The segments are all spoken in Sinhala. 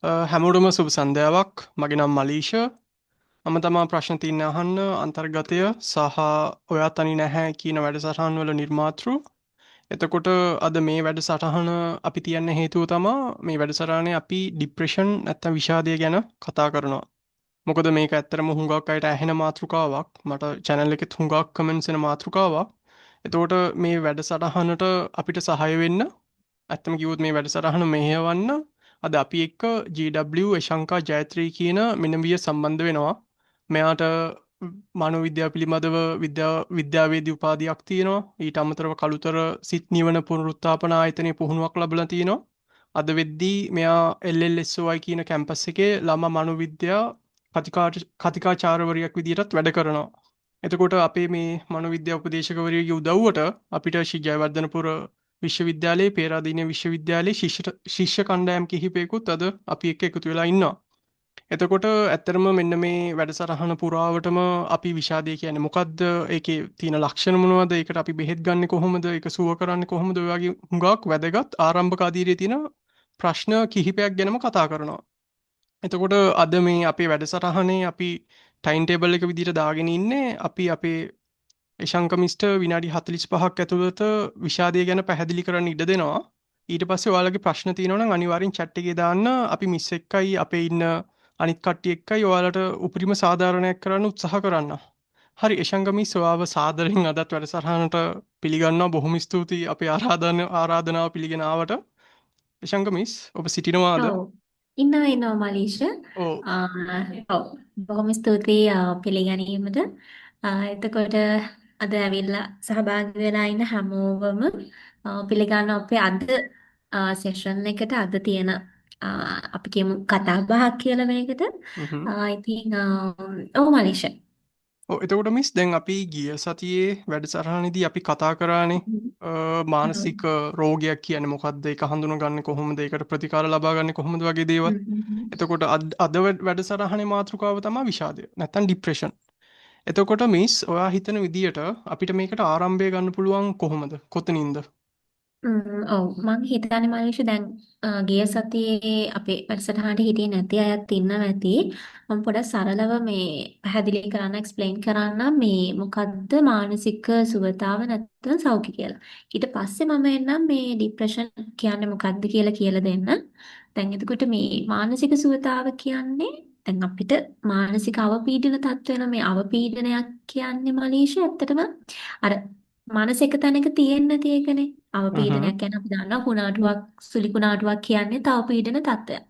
හැමෝටම සුබ සන්ධ්‍යාවක්. මගේ නම මලීෂ. මම තමා ප්‍රශ්න තියන්න අහන්න අන්තර්ගතය සහ ඔයා තනි නැහැ කියන වැඩසටහන් වල නිර්මාතෘ. එතකොට අද මේ වැඩසටහන අපි තියන්න හේතුව තමා මේ වැඩසටහනේ අපි ડિප්‍රෙෂන් නැත්තම් විෂාදය ගැන කතා කරනවා. මොකද මේක ඇත්තටම හුඟක් අයට ඇහෙන මාතෘකාවක්. මට channel එකෙත් හුඟක් comments එන මාතෘකාවක්. එතකොට මේ වැඩසටහනට අපිට සහාය වෙන්න ඇත්තම කිව්වොත් මේ වැඩසටහන මෙහෙයවන්න අද අපි එක්ක GW එශංකා ජයත්‍රී කියන මෙනවිය සම්බන්ධ වෙනවා. මෙයාට මනෝවිද්‍යාව පිළිබඳව විද්‍යාවේදී උපාධියක් තියෙනවා. ඊට අමතරව කළුතර සිත් නිවන පුනරුත්ථාපන ආයතනයේ පුහුණුවක් ලැබලා තිනවා. අද වෙද්දී මෙයා LLSOI කියන කැම්පස් එකේ ළමා මනෝවිද්‍යා කතිකාචාර්යවරියක් විදිහටත් වැඩ කරනවා. එතකොට අපේ මේ මනෝවිද්‍යා උපදේශකවරියගේ උදව්වට අපිට ශ්‍රී ජයවර්ධනපුර විශ්වවිද්‍යාලයේ පේරාදීන විශ්වවිද්‍යාලයේ ශිෂ්‍ය කණ්ඩායම් කිහිපයකුත් අද අපි එක්ක එකතු වෙලා ඉන්නවා. එතකොට ඇත්තටම මෙන්න මේ වැඩසටහන පුරාවටම අපි විෂාදය කියන්නේ මොකද්ද? ඒකේ තියෙන ලක්ෂණ මොනවද? ඒකට අපි බෙහෙත් ගන්නෙ කොහොමද? ඒක සුව කරන්නේ කොහොමද? ඔය වගේ හුඟක් වැදගත් ආරම්භක අධීරයේ තියෙන ප්‍රශ්න කිහිපයක් ගැනම කතා කරනවා. එතකොට අද මේ අපේ වැඩසටහනේ අපි ටයිම් ටේබල් එක විදිහට දාගෙන ඉන්නේ අපි අපේ එශංක මිස්ටර් විනාඩි 45ක් ඇතුළත විෂාදය ගැන පැහැදිලි කරන්න ඉඩ දෙනවා. ඊට පස්සේ ඔයාලගේ ප්‍රශ්න තියෙනවා නම් අනිවාර්යෙන් chat එකේ දාන්න. අපි මිස් එක්කයි අපේ ඉන්න අනිත් කට්ටිය එක්කයි ඔයාලට උපරිම සාධාරණයක් කරන්න උත්සාහ කරන්න. හරි එශංක මිස් ඔයාව සාදරයෙන් අදත් වැඩසටහනට පිළිගන්නවා. බොහොම ස්තුතියි අපේ ආරාධනාව පිළිගෙන ආවට. එශංක මිස් ඔබ සිටිනවාද? ඔව් ඉන්නවා මලීෂ. ඔව්. ඔව් බොහොම ස්තුතියි පිළිගැනීමට. එතකොට අද ඇවිල්ලා සහභාගී වෙලා ඉන්න හැමෝවම පිළිගන්න අපේ අද සෙෂන් එකට අද තියෙන අපි කියමු කතා බහක් කියලා මේකට. ඉතින් ඔව් මලීෂ. එතකොට මිස් දැන් අපි ගිය සතියේ වැඩසටහනේදී අපි කතා කරානේ මානසික රෝගයක් කියන්නේ මොකක්ද ඒක හඳුනගන්නේ කොහොමද ඒකට ප්‍රතිකාර ලබා ගන්නේ කොහොමද වගේ දේවල්. එතකොට අද වැඩසටහනේ මාතෘකාව තමයි විෂාදය නැත්නම් ડિප්‍රෙෂන්. එතකොට මිස් ඔයා හිතන විදියට අපිට මේකට ආරම්භය ගන්න පුළුවන් කොහොමද? කොතනින්ද? ඔව් මං හිතන්නේ මනීෂ දැන් ගිය සතියේ අපේ වැඩසටහනට හිටියේ නැති අයත් ඉන්නවා ඇති. මම පොඩක් සරලව මේ පැහැදිලි කරන්න එක්ස්ප්ලেইন කරන්න මේ මොකද්ද මානසික සුවතාව නැත්නම් සෞඛ්‍ය කියලා. ඊට පස්සේ මම එන්නම් මේ ડિප්‍රෙෂන් කියන්නේ මොකද්ද කියලා දෙන්න. දැන් එතකොට මේ මානසික සුවතාව කියන්නේ දැන් අපිට මානසික අවපීඩන තත්ත්වන මේ අවපීඩනයක් කියන්නේ මනීෂ ඇත්තටම අර මනස එක තැනක තියෙන්නේ නැති එකනේ. අවපීඩනයක් හ්ම්. ගැන අපි දන්නවා කුණාටුවක් සුලි කුණාටුවක් කියන්නේ තව පීඩන තත්ත්වයක්.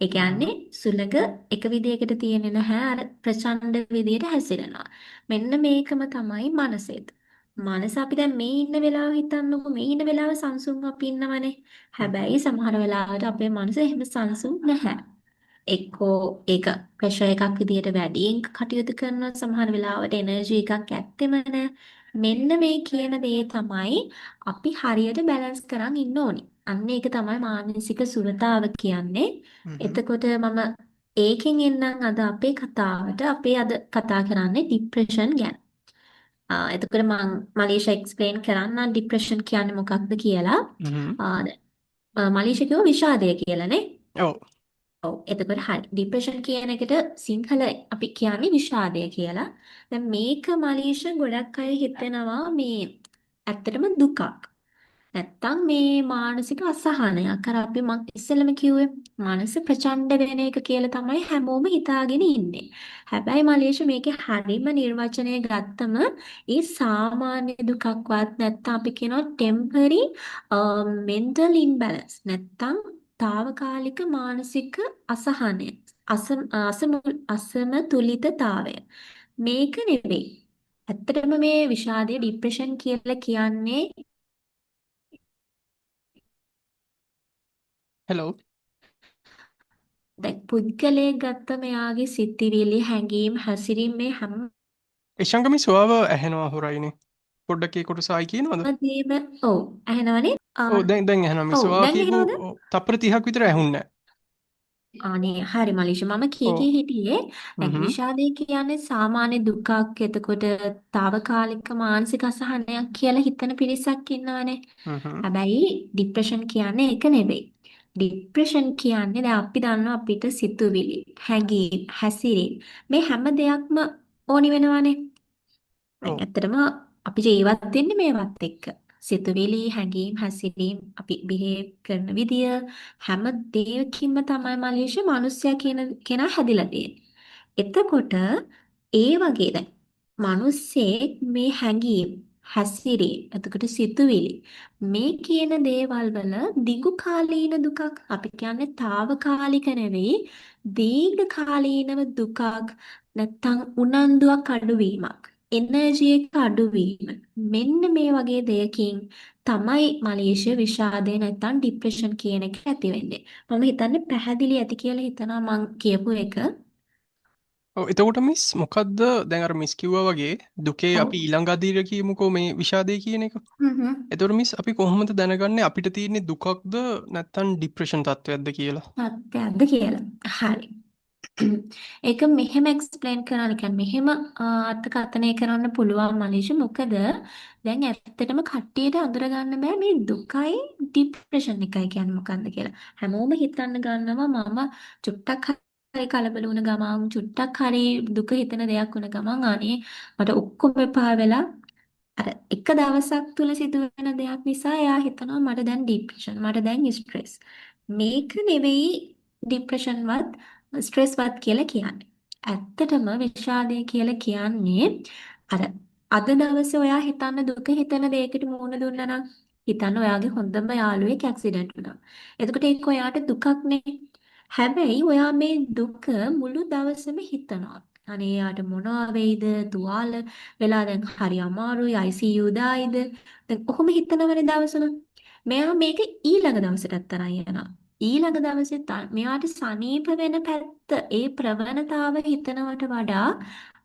ඒ කියන්නේ සුලඟ එක විදියකට තියෙන්නේ නැහැ අර ප්‍රචණ්ඩ විදියට හැසිරෙනවා. මෙන්න මේකම තමයි මනසෙත්. මනස අපි දැන් මේ ඉන්න වෙලාව හිතන්නකො මේ ඉන්න වෙලාව සංසුන්ව අපි ඉන්නවනේ. හැබැයි සමහර වෙලාවට අපේ මනස එහෙම සංසුන් නැහැ. එක්කෝ ඒක ප්‍රෙෂර් එකක් විදියට වැඩියෙන් කටයුතු කරන සමහර වෙලාවට එනර්ජි එකක් ඇත්තෙම නැහැ. මෙන්න මේ කියන දේ තමයි අපි හරියට බැලන්ස් කරන් ඉන්න ඕනි. අන්න ඒක තමයි මානසික සුවතාව කියන්නේ. හ්ම්. එතකොට මම ඒකෙන් එන්නම් අද අපේ කතාවට. අපේ අද කතා කරන්නේ ડિප්‍රෙෂන් ගැන. එතකොට මම මලීෂා එක්ස්ප්ලেইন කරන්න ડિප්‍රෙෂන් කියන්නේ මොකක්ද කියලා. හ්ම්. මලීෂා කිව්වා විෂාදය කියලානේ. ඔව්. ඔව් එතකොට හරි ડિප්‍රෙෂන් කියන එකට සිංහල අපි කියන්නේ විෂාදය කියලා. දැන් මේක මලීෂ ගොඩක් අය හිතනවා මේ ඇත්තටම දුකක්. නැත්තම් මේ මානසික අසහනයක්. අර අපි මං ඉස්සෙල්ලම කිව්වේ මානසික ප්‍රචණ්ඩ වෙන එක කියලා තමයි හැමෝම හිතාගෙන ඉන්නේ. හැබැයි මලීෂ මේකේ හරිම නිර්වචනය ගත්තම ඒ සාමාන්‍ය දුකක්වත් නැත්තම් අපි කියනවා ටෙම්පරරි mental imbalance නැත්තම් తాවකාලික මානසික අසහනය අසමතුලිතතාවය මේක නෙවෙයි. ඇත්තටම මේ විෂාදයේ ડિප්‍රෙෂන් කියලා කියන්නේ හෙලෝ. දැන් පුද්ගලයෙක් ගත්ත මෙයාගේ සිතිවිලි හැඟීම් හැසිරීම මේ හැම එශංක මිස් ඔයාව ඇහෙනවා හොරයිනේ. පොඩ්ඩක් ඒ කොටස ආයි කියනවද? දේම ඔව් ඇහෙනවනේ ඔව් දැන් ඇහෙනවා මිස්. ඔව් ඔයා දැන් කියපු ඇහෙනවද තප්පර 30ක් විතර ඇහුන්නේ නැහැ. අනේ හරි මලීෂ මම ඔව්. කී හිටියේ දැන් හ්ම්. විෂාදය කියන්නේ සාමාන්‍ය දුකක් එතකොට తాවකාලික මානසික අසහනයක් කියලා හිතන පිරිසක් ඉන්නවනේ හ්ම්. හැබැයි ડિප්‍රෙෂන් කියන්නේ ඒක නෙවෙයි ડિપ્રેશન කියන්නේ දැන් අපි දන්නවා අපිට සිතුවිලි, හැඟීම්, හැසිරීම් මේ හැම දෙයක්ම ඕනි වෙනවානේ. දැන් ඔව්. ඇත්තටම අපි ජීවත් වෙන්නේ මේවත් එක්ක. සිතුවිලි, හැඟීම්, හැසිරීම්, අපි බිහේව් කරන විදිය හැම දෙයකින්ම තමයි මලේෂ මිනිස්සයා කියන කෙනා හැදිලා තියෙන්නේ. එතකොට ඒ වගේ දැන් මිනිස්සෙක් මේ හැඟීම්, හැසිරීම්, එතකොට සිතුවිලි මේ කියන දේවල් වල දිගු කාලීන දුකක් අපි කියන්නේ తాවකාලික නෙවෙයි දීර්ඝ කාලීනව දුකක් නැත්තම් උනන්දුවක් අඩුවීමක් එනර්ජි එක අඩුවීම මෙන්න මේ වගේ දෙයකින් තමයි මලේෂියා විෂාදය නැත්තම් ડિප්‍රෙෂන් කියන එක ඇති වෙන්නේ. මම හිතන්නේ පැහැදිලි ඇති කියලා හිතනවා මං කියපු එක. ඔව් එතකොට මිස් මොකද්ද දැන් අර මිස් කිව්වා වගේ දුකේ ඔව්. අපි ඊළඟ අදියර කියමුකෝ මේ විෂාදය කියන එක. හ්ම් හ්ම්. එතකොට මිස් අපි කොහොමද දැනගන්නේ අපිට තියෙන්නේ දුකක්ද නැත්නම් ડિප්‍රෙෂන් තත්ත්වයක්ද කියලා? සත්‍යයක්ද කියලා. හරි. ඒක මෙහෙම එක්ස්ප්ලেইন කරන්න කියන්නේ මෙහෙම අර්ථකථනය කරන්න පුළුවන් මනීෂ මොකද දැන් ඇත්තටම කට්ටියට අඳුරගන්න බෑ මේ දුකයි ડિප්‍රෙෂන් එකයි කියන්නේ මොකක්ද කියලා. හැමෝම හිතන්න ගන්නවා මම චුට්ටක් හරි කලබල වුණ ගමන් චුට්ටක් හරි දුක හිතෙන දෙයක් වුණ ගමන් අනේ මට ඔක්කොම එපා වෙලා අර එක දවසක් තුල සිදුවෙන දෙයක් නිසා එයා හිතනවා මට දැන් ડિප්‍රෙෂන් මට දැන් ස්ට්‍රෙස් මේක නෙවෙයි ડિප්‍රෙෂන්වත් ස්ට්‍රෙස්වත් කියලා කියන්නේ. ඇත්තටම විෂාදය කියලා කියන්නේ අර අද දවසේ ඔයා හිතන්න දුක හිතෙන දෙයකට මුහුණ දුන්නා නම් හිතන්න ඔයාගේ හොඳම යාළුවෙක් ඇක්සිඩන්ට් වුණා. එතකොට ඒක ඔයාට දුකක් නේ. හැබැයි ඔයා මේ දුක මුළු දවසම හිතනවා. අනේ යාට මොනවා වෙයිද තුවාල වෙලා දැන් හරි අමාරුයි ICU දායිද දැන් කොහොම හිතනවනේ දවසම මෙයා මේක ඊළඟ දවසටත් තරන් යනවා ඊළඟ දවසේ මෙයාට සනීප වෙන පැත්ත ඒ ප්‍රවණතාව හිතනවට වඩා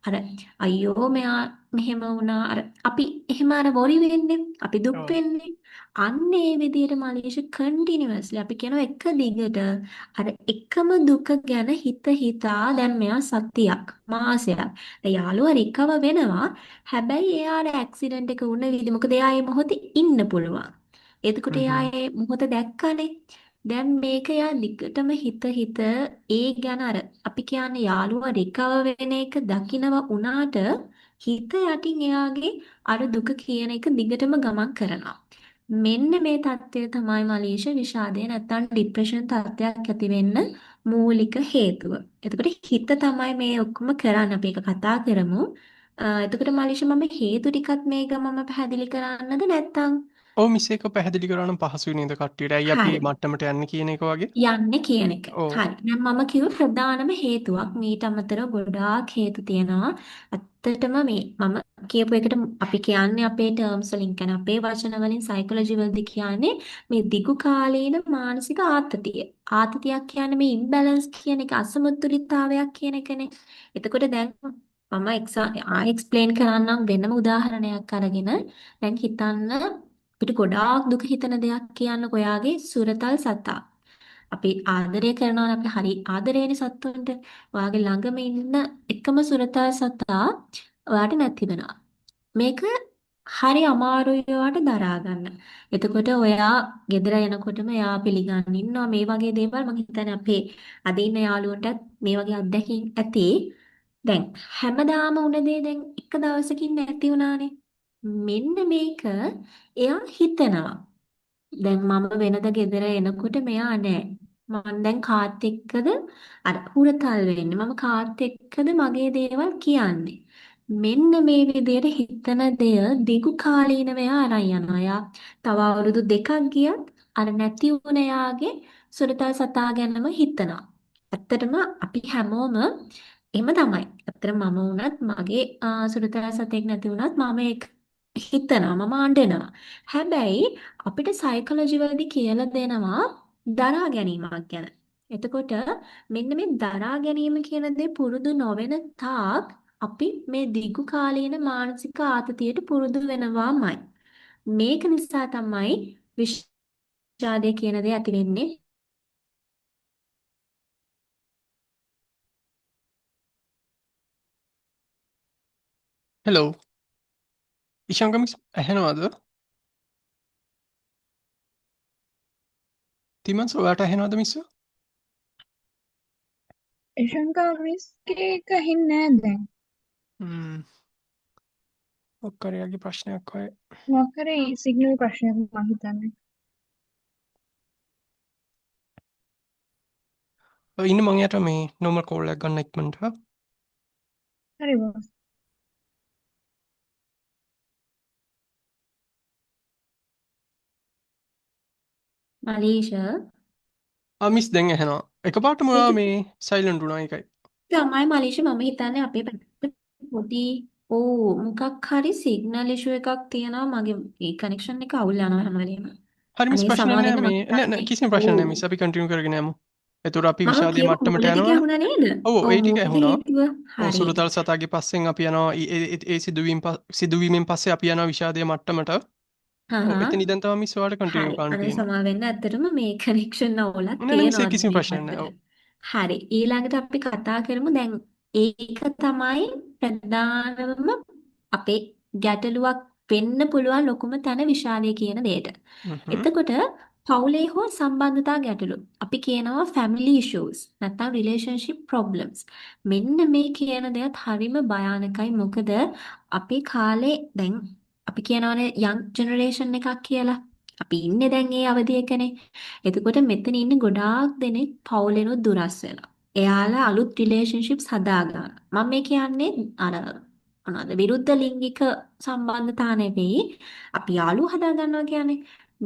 අර අයියෝ මෙයා මෙහෙම වුණා අර අපි එහෙම අර වොරි වෙන්නේ අපි දුක් ඔව්. වෙන්නේ අන්න ඒ විදිහට මලීෂ කන්ටිනියස්ලි අපි කියනවා එක දිගට අර එකම දුක ගැන හිතා දැන් මෙයා සතියක් මාසයක් දැන් යාළුවා රිකව වෙනවා හැබැයි එයාට ඇක්සිඩන්ට් එක වුණ විදිහ මොකද එයා ඒ මොහොතේ ඉන්න පුළුවන් එතකොට හ්ම් එයා හ්ම්. ඒ මොහොත දැක්කනේ දැන් මේක එයා දිගටම හිත ඒ ගැන අර අපි කියන්නේ යාළුවා රිකව වෙන එක දකිනව උනාට හිත යටින් එයාගේ අර දුක කියන එක දිගටම ගමන් කරනවා මෙන්න මේ தත්ත්වය තමයි මලීෂ විෂාදය නැත්තම් ડિප්‍රෙෂන් තත්ත්වයක් ඇති වෙන්න මූලික හේතුව. එතකොට හිත තමයි මේ ඔක්කොම කරන්න අපි එක කතා කරමු. එතකොට මලීෂ මම හේතු ටිකත් මේක මම පැහැදිලි කරන්නද නැත්තම් ඔව් මිස් ඒක පැහැදිලි කරා නම් පහසුයි නේද කට්ටියට? ඇයි අපි හරි. මට්ටමට යන්නේ කියන එක වගේ? යන්නේ කියන එක. ඔව්. හරි. දැන් මම කිව්ව ප්‍රධානම හේතුවක් මීට අමතරව ගොඩාක් හේතු තියෙනවා. ඇත්තටම මේ මම කියපු එකට අපි කියන්නේ අපේ ටර්ම්ස් වලින් කියන්නේ අපේ වචන වලින් සයිකොලොජි වලදී කියන්නේ මේ දිගු කාලීන මානසික ආතතිය. ආතතියක් කියන්නේ මේ ඉම්බැලන්ස් කියන එක අසමතුලිතතාවයක් කියන එකනේ. එතකොට දැන් මම එක්ස්ප්ලেইন කරන්නම් වෙනම උදාහරණයක් අරගෙන දැන් හිතන්න අපිට ගොඩාක් දුක හිතෙන දෙයක් කියන්න ඔයාගේ සුරතල් සතා. අපි ආදරය කරනවා අපි හරි ආදරේනේ සත්තුන්ට. ඔයාගේ ළඟම ඉන්න එකම සුරතල් සතා ඔයාට නැති වෙනවා. මේක හරි අමාරුයි ඔයාට දරා ගන්න. එතකොට ඔයා ගෙදර එනකොටම එයා පිළිගන්න ඉන්නවා මේ වගේ දේවල් මම හිතන්නේ අපේ අද ඉන්න යාළුවන්ටත් මේ වගේ අත්දැකීම් ඇති. දැන් හැමදාම උන දේ දැන් එක දවසකින් නැති වුණානේ. මෙන්න මේක එයා හිතනවා. දැන් මම වෙනද ගෙදර එනකොට මෙයා නෑ. මම දැන් කාත් එක්කද අර හුරතල් වෙන්නේ. මම කාත් එක්කද මගේ දේවල් කියන්නේ. මෙන්න මේ විදිහට හිතන දෙය දිගු කාලීනව එයා අරන් යනවා. එයා තව අවුරුදු දෙකක් ගියත් අර නැති වුණ එයාගේ සුරතල් සතා ගැනම හිතනවා. ඇත්තටම අපි හැමෝම එහෙම තමයි. ඇත්තටම මම වුණත් මගේ සුරතල් සතෙක් නැති වුණත් මම ඒක හිතනවා. මම අඬනවා. හැබැයි අපිට සයිකොලොජි වලදී කියලා දෙනවා දරා ගැනීමක් ගැන. එතකොට මෙන්න මේ දරා ගැනීම කියන දේ පුරුදු නොවන තාක් අපි මේ දිගු කාලීන මානසික ආතතියට පුරුදු වෙනවාමයි. මේක නිසා තමයි විෂාදය කියන දේ ඇති වෙන්නේ. හෙලෝ. ඉෂාන්ක මිස් ඇහෙනවද? තිමන්ස් ඔයාට ඇහෙනවද මිස්ස? එශංකා මිස්ගේ එක ඇහෙන්නේ නෑ දැන්. ඔක්කරයාගේ ප්‍රශ්නයක් ඔය. මොකක් හරි සිග්නල් ප්‍රශ්නයක් මං හිතන්නේ. ඉන්න මං යට මේ නොර්මල් කෝල් එකක් ගන්න ඉක්මනට. හරි බොස්. මලීෂ මිස් දැන් ඇහෙනවා. එකපාරටම ඔයා ඒක මේ සයිලන්ට් වුණා ඒකයි. තමයි මලීෂ මම හිතන්නේ අපේ පැත්තේ පොඩි මොකක් හරි සිග්නල් ඉෂුව එකක් තියෙනවා මගේ ඒ කනෙක්ෂන් එක අවුල් යනවා හැම වෙලේම. හරි මිස් අනේ ප්‍රශ්න සමා නෑ වෙන්න මම මේ නෑ හිතන්නේ කිසිම ප්‍රශ්න නෑ මිස් අපි කන්ටිනියු කරගෙන යමු. එතකොට අපි මම විෂාදයේ කියපු මට්ටමට මූල ටික යනවනේ. ඇහුණා නේද? ඔව් ඔව් ඒ ටික මූල ඇහුණා. හේතුව ඔව් හරි. සුළුතල් සතාගේ පස්සෙන් අපි යනවා ඒ සිදුවීමෙන් පස්සේ අපි යනවා විෂාදයේ මට්ටමට. හා ඔව් හා එතන ඉඳන් තමයි මිස් ඔයාලට කන්ටිනියු හරි. කරන්න අනේ තියෙන්නේ. සමා වෙන්න ඇත්තටම මේ කනෙක්ෂන් අවුලක් නෑ නෑ මිස් තියෙනවා කිසිම මේ ප්‍රශ්නයක් නෑ. පැත්තට. ඔව්. හරි. ඊළඟට අපි කතා කරමු දැන් ඒක තමයි ප්‍රධානම අපේ ගැටලුවක් වෙන්න පුළුවන් ලොකුම තැන විශාලය කියන දෙයට. හ්ම්. එතකොට පවුලේ හෝ සම්බන්ධතා ගැටලු. අපි කියනවා family issues නැත්නම් relationship problems. මෙන්න මේ කියන දෙයත් හරිම භයානකයි. මොකද අපේ කාලේ දැන් අපි කියනවානේ young generation එකක් කියලා. අපි ඉන්නේ දැන් ඒ අවධියකනේ. එතකොට මෙතන ඉන්න ගොඩාක් දෙනෙක් පවුලෙනුත් දුරස් වෙලා. එයාලා අලුත් relationships හදාගන්න. මම මේ කියන්නේ අර මොනවද විරුද්ධ ලිංගික සම්බන්ධතා නෙවෙයි. අපි යාළුවෝ හදාගන්නවා කියන්නේ.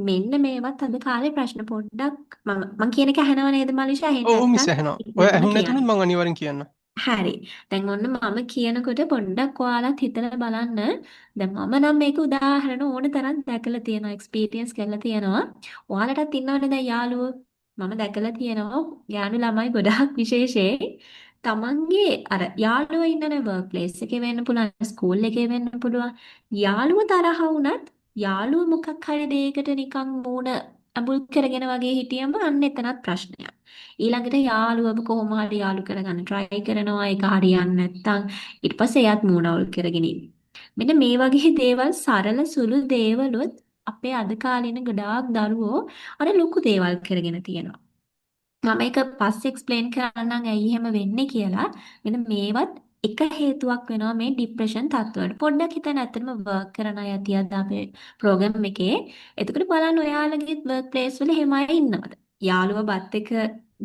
මෙන්න මේවත් අද කාලේ ප්‍රශ්න පොඩ්ඩක් මම කියන එක ඇහෙනව නේද මලිෂා? ඇහෙන්නේ ඔව් මිස් නැත්නම් ඇහෙනවා. ඔය ඉක්මනටම ඇහුන්නේ කියන්න. නැතුනොත් මං අනිවාර්යෙන් කියන්න. හරි. දැන් ඔන්න මම කියනකොට පොඩ්ඩක් ඔයාලත් හිතලා බලන්න. දැන් මම නම් මේක උදාහරණ ඕන තරම් දැකලා තියෙනවා, එක්ස්පීරියන්ස් කරලා තියෙනවා. ඔයාලටත් ඉන්නවනේ දැන් යාළුවෝ. මම දැකලා තියෙනවා යාළු ළමයි ගොඩාක් විශේෂයෙන් තමන්ගේ අර යාළුවෝ ඉන්නනේ වර්ක් ප්ලේස් එකේ වෙන්න පුළුවන්, ස්කූල් එකේ වෙන්න පුළුවන්. යාළුවෝ තරහ වුණත් යාළුවෝ මොකක් හරි දෙයකට නිකන් මූණ අඹුල් කරගෙන වගේ හිටියම අන්න එතනත් ප්‍රශ්නයක්. ඊළඟට යාළුවව කොහොම හරි යාළු කරගන්න try කරනවා ඒක හරියන්නේ නැත්නම් ඊට පස්සේ එයාත් මූණ අවුල් කරගෙන ඉන්නේ. මෙන්න මේ වගේ දේවල් සරල සුළු දේවලුත් අපේ අද කාලේන ගොඩාක් දරුවෝ අර ලොකු දේවල් කරගෙන තියෙනවා. මම ඒක පස්සේ එක්ස්ප්ලেইন කරන්නම් ඇයි එහෙම වෙන්නේ කියලා. මෙන්න මේවත් එක හේතුවක් වෙනවා මේ ડિප්‍රෙෂන් තත්ත්වවලට. පොඩ්ඩක් හිතන්න ඇත්තටම වර්ක් කරන අය ඇති අද අපේ ප්‍රෝග්‍රෑම් එකේ. එතකොට බලන්න ඔයාලගේ වර්ක් ප්ලේස් වල එහෙම අය ඉන්නවද? යාළුවා බත් එක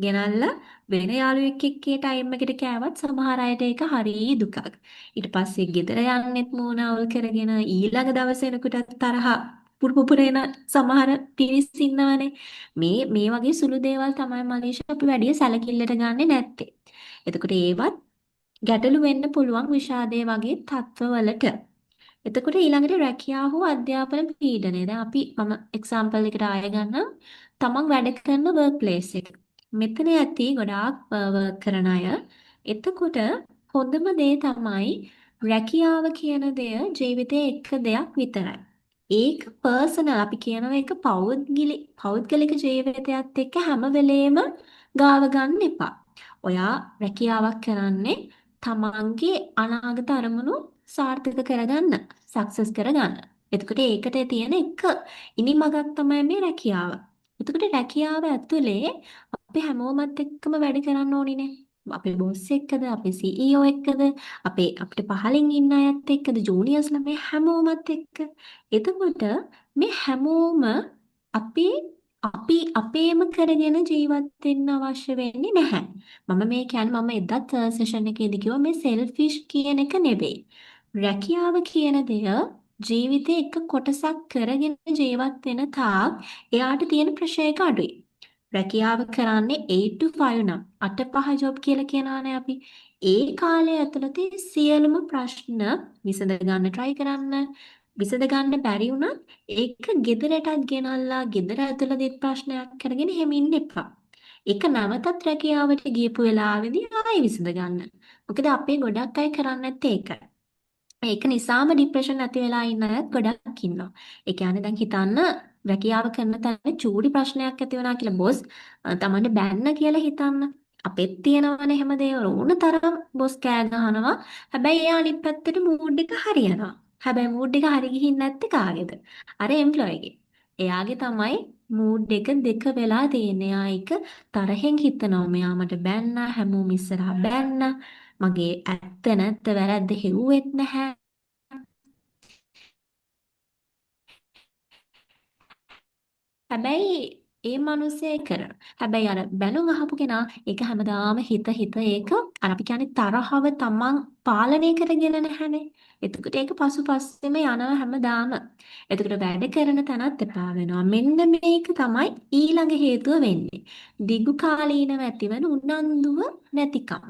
ගෙනල්ලා වෙන යාළුවෙක් එක්ක ඒ ටයිම් එකට කෑවත් සමහර අයට ඒක හරි දුකක්. ඊට පස්සේ ගෙදර යන්නෙත් මූණ අවුල් කරගෙන ඊළඟ දවසේ එනකොටත් තරහ පුපුරේන සමහර පිරිස් ඉන්නවනේ. මේ වගේ සුළු දේවල් තමයි මලීෂා අපි වැඩි සැලකිල්ලට ගන්නෙ නැත්තේ. එතකොට ඒවත් ගැටලු වෙන්න පුළුවන් විෂාදයේ වගේ තත්ත්වවලට. එතකොට ඊළඟට රැකියාව හෝ අධ්‍යාපන පීඩනය. දැන් අපි මම එක්සැම්පල් එකට ආය ගන්නම්. තමන් වැඩ කරන වර්ක් ප්ලේස් එක. මෙතන ඇති ගොඩාක් වර්ක් කරන අය. එතකොට හොඳම දේ තමයි රැකියාව කියන දෙය ජීවිතයේ එක දෙයක් විතරයි. ඒක පර්සනල් අපි කියනවා ඒක පෞද්ගලික ජීවිතයත් එක්ක හැම වෙලේම ගාව ගන්න එපා. ඔයා රැකියාවක් කරන්නේ තමන්ගේ අනාගත අරමුණු සාර්ථක කරගන්න, සක්සස් කරගන්න. එතකොට ඒකට තියෙන එක ඉනිමගක් තමයි මේ රැකියාව. එතකොට රැකියාව ඇතුලේ අපි හැමෝමත් එක්කම වැඩ කරන්න ඕනිනේ. අපේ බොස් එක්කද, අපේ CEO එක්කද, අපිට පහලින් ඉන්න අයත් එක්කද, ජූනියර්ස්ලා මේ හැමෝමත් එක්ක. එතකොට මේ හැමෝම අපි අපි අපේම කරගෙන ජීවත් වෙන්න අවශ්‍ය වෙන්නේ නැහැ. මම මේ කියන්නේ මම එදත් සෙෂන් එකේදී කිව්වා මේ සෙල්ෆිෂ් කියන එක නෙවෙයි. රැකියාව කියන දෙය ජීවිතේ එක කොටසක් කරගෙන ජීවත් වෙන තාක් එයාට තියෙන ප්‍රෙෂර් එක අඩුයි. රැකියාව කරන්නේ 8 to 5 නම් 8-5 ජොබ් කියලා කියනවානේ අපි. ඒ කාලය ඇතුළතේ සියලුම ප්‍රශ්න විසඳ ගන්න try කරන්න. විසඳ ගන්න බැරි වුණත් ඒක ගෙදරටත් ගෙනල්ලා ගෙදර ඇතුළතේ ප්‍රශ්නයක් කරගෙන එහෙම ඉන්න එපා. ඒක නැවතත් රැකියාවට ගියපු වෙලාවේදී ආයෙ විසඳ ගන්න. මොකද අපේ ගොඩක් අය කරන්නේ නැත්තේ ඒකයි. ඒක නිසාම ડિප්‍රෙෂන් ඇති වෙලා ඉන්න අයත් ගොඩක් ඉන්නවා. ඒ කියන්නේ දැන් හිතන්න රැකියාව කරන තැන චූටි ප්‍රශ්නයක් ඇති වුණා කියලා බොස් තමන්ට බැන්න කියලා හිතන්න. අපෙත් තියෙනවනේ හැම දේවල් ඕන තරම් බොස් කෑ ගහනවා. හැබැයි එයා අනිත් පැත්තට මූඩ් එක හරියනවා. හැබැයි මූඩ් එක හරි ගිහින් නැත්තේ කාගේද? අර එම්ප්ලොයිගේ. එයාගේ තමයි මූඩ් එක දෙක වෙලා තියෙන්නේ. එයා එක තරහෙන් හිතනවා මෙයා මට බැන්නා, හැමෝම ඉස්සරහා බැන්නා, මගේ ඇත්ත නැත්ත වැරද්ද හෙව්වෙත් නැහැ. හැබැයි ඒ මිනිස්සේ කරන. හැබැයි අර බැනුම් අහපු කෙනා ඒක හැමදාම හිත හිත ඒක අර අපි කියන්නේ තරහව තමන් පාලනය කරගෙන නැහැනේ. එතකොට ඒක පසුපස්සෙම යනවා හැමදාම. එතකොට වැඩ කරන තැනත් එපා වෙනවා. මෙන්න මේක තමයි ඊළඟ හේතුව වෙන්නේ. දිගු කාලීනව ඇතිවන උනන්දුව නැතිකම.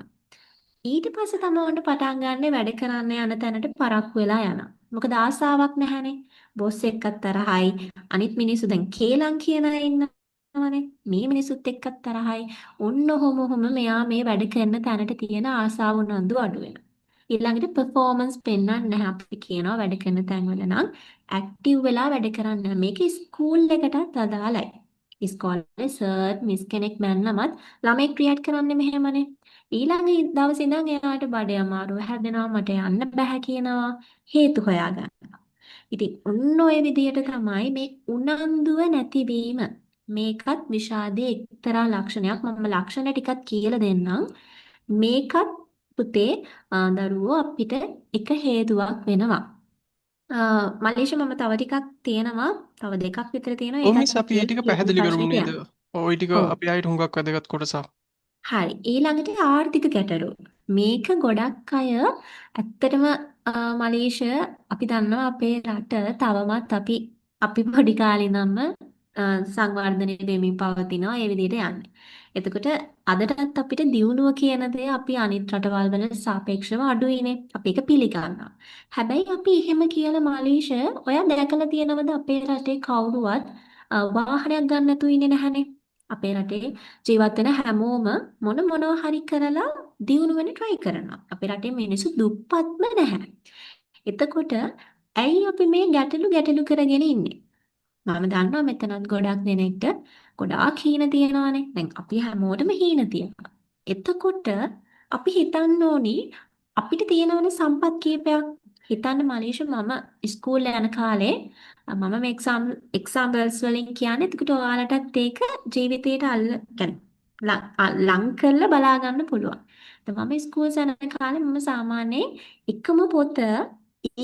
ඊට පස්සේ තමන්ට පටන් ගන්න වැඩ කරන්න යන තැනට පරක්කු වෙලා යනවා. මොකද ආසාවක් නැහැනේ. බොස් එක්කත් තරහයි. අනිත් මිනිස්සු දැන් කේලම් කියන අය ඉන්නවනේ. මේ මිනිස්සුත් එක්කත් තරහයි. ඔන්න ඔහොම මෙයා මේ වැඩ කරන තැනට තියෙන ආසාව උනන්දු අඩු වෙනවා. ඊළඟට performance පෙන්වන්න නැහැ. අපි කියනවා වැඩ කරන තැන්වල නම් ඇක්ටිව් වෙලා වැඩ කරන්න. මේක ස්කූල් එකටත් අදාළයි. ඉස්කෝලේ සර් මිස් කෙනෙක් මැන්නමත් ළමෙක් රියැක්ට් කරන්නේ මෙහෙමනේ. ඊළඟ දවසේ ඉඳන් එයාට බඩේ අමාරුව හැදෙනවා, මට යන්න බෑ කියනවා, හේතු හොයාගන්න. ඉතින් ඔන්න ඔය විදිහට තමයි මේ උනන්දුව නැතිවීම. මේකත් විෂාදයේ එක්තරා ලක්ෂණයක්. මම ලක්ෂණ ටිකක් කියලා දෙන්නම්. මේකත් පුතේ දරුවෝ අපිට එක හේතුවක් වෙනවා. මලේෂ මම තව ටිකක් තියෙනවා. තව දෙකක් විතර තියෙනවා. ඔව් ඒකත් මිස් අපි ඒ ටික ඊළඟ පැහැදිලි කරමු ප්‍රශ්නෙට නේද? යන්න. ওই ටික ඔව්. අපි ආයෙත් හුඟක් වැදගත් කොටසක්. හරි. ඊළඟට ආර්ථික ගැටලු. මේක ගොඩක් අය ඇත්තටම මලීෂ අපි දන්නවා අපේ රට තවමත් අපි පොඩි කාලේ ඉඳන්ම සංවර්ධනය වෙමින් පවතිනවා ඒ විදිහට යන්නේ. එතකොට අදටත් අපිට දියුණුව කියන දේ අපි අනිත් රටවල් වල සාපේක්ෂව අඩුයිනේ. අපි ඒක පිළිගන්නවා. හැබැයි අපි එහෙම කියලා මලීෂ ඔයා දැකලා තියෙනවද අපේ රටේ කවුරුවත් වාහනයක් ගන්න නැතුව ඉන්නේ නැහනේ. අපේ රටේ ජීවත් වෙන හැමෝම මොනවා හරි කරලා දියුණු වෙන්න try කරනවා. අපේ රටේ මිනිස්සු දුප්පත්ම නැහැ. එතකොට ඇයි අපි මේ ගැටලු කරගෙන ඉන්නේ? මම දන්නවා මෙතනත් ගොඩක් දෙනෙක්ට ගොඩාක් හීන තියෙනවානේ. දැන් අපි හැමෝටම හීන තියෙනවා. එතකොට අපි හිතන්න ඕනි අපිට තියෙනවනේ සම්පත් කීපයක්. හිතන්න මලීෂ මම ඉස්කෝලේ යන කාලේ මම මේ එක්සාම්පල්ස් වලින් කියන්නේ එතකොට ඔයාලටත් ඒක ජීවිතේට ලං කරලා බලා ගන්න පුළුවන්. දැන් මම ඉස්කෝලේ යන කාලේ මම සාමාන්‍යයෙන් එකම පොත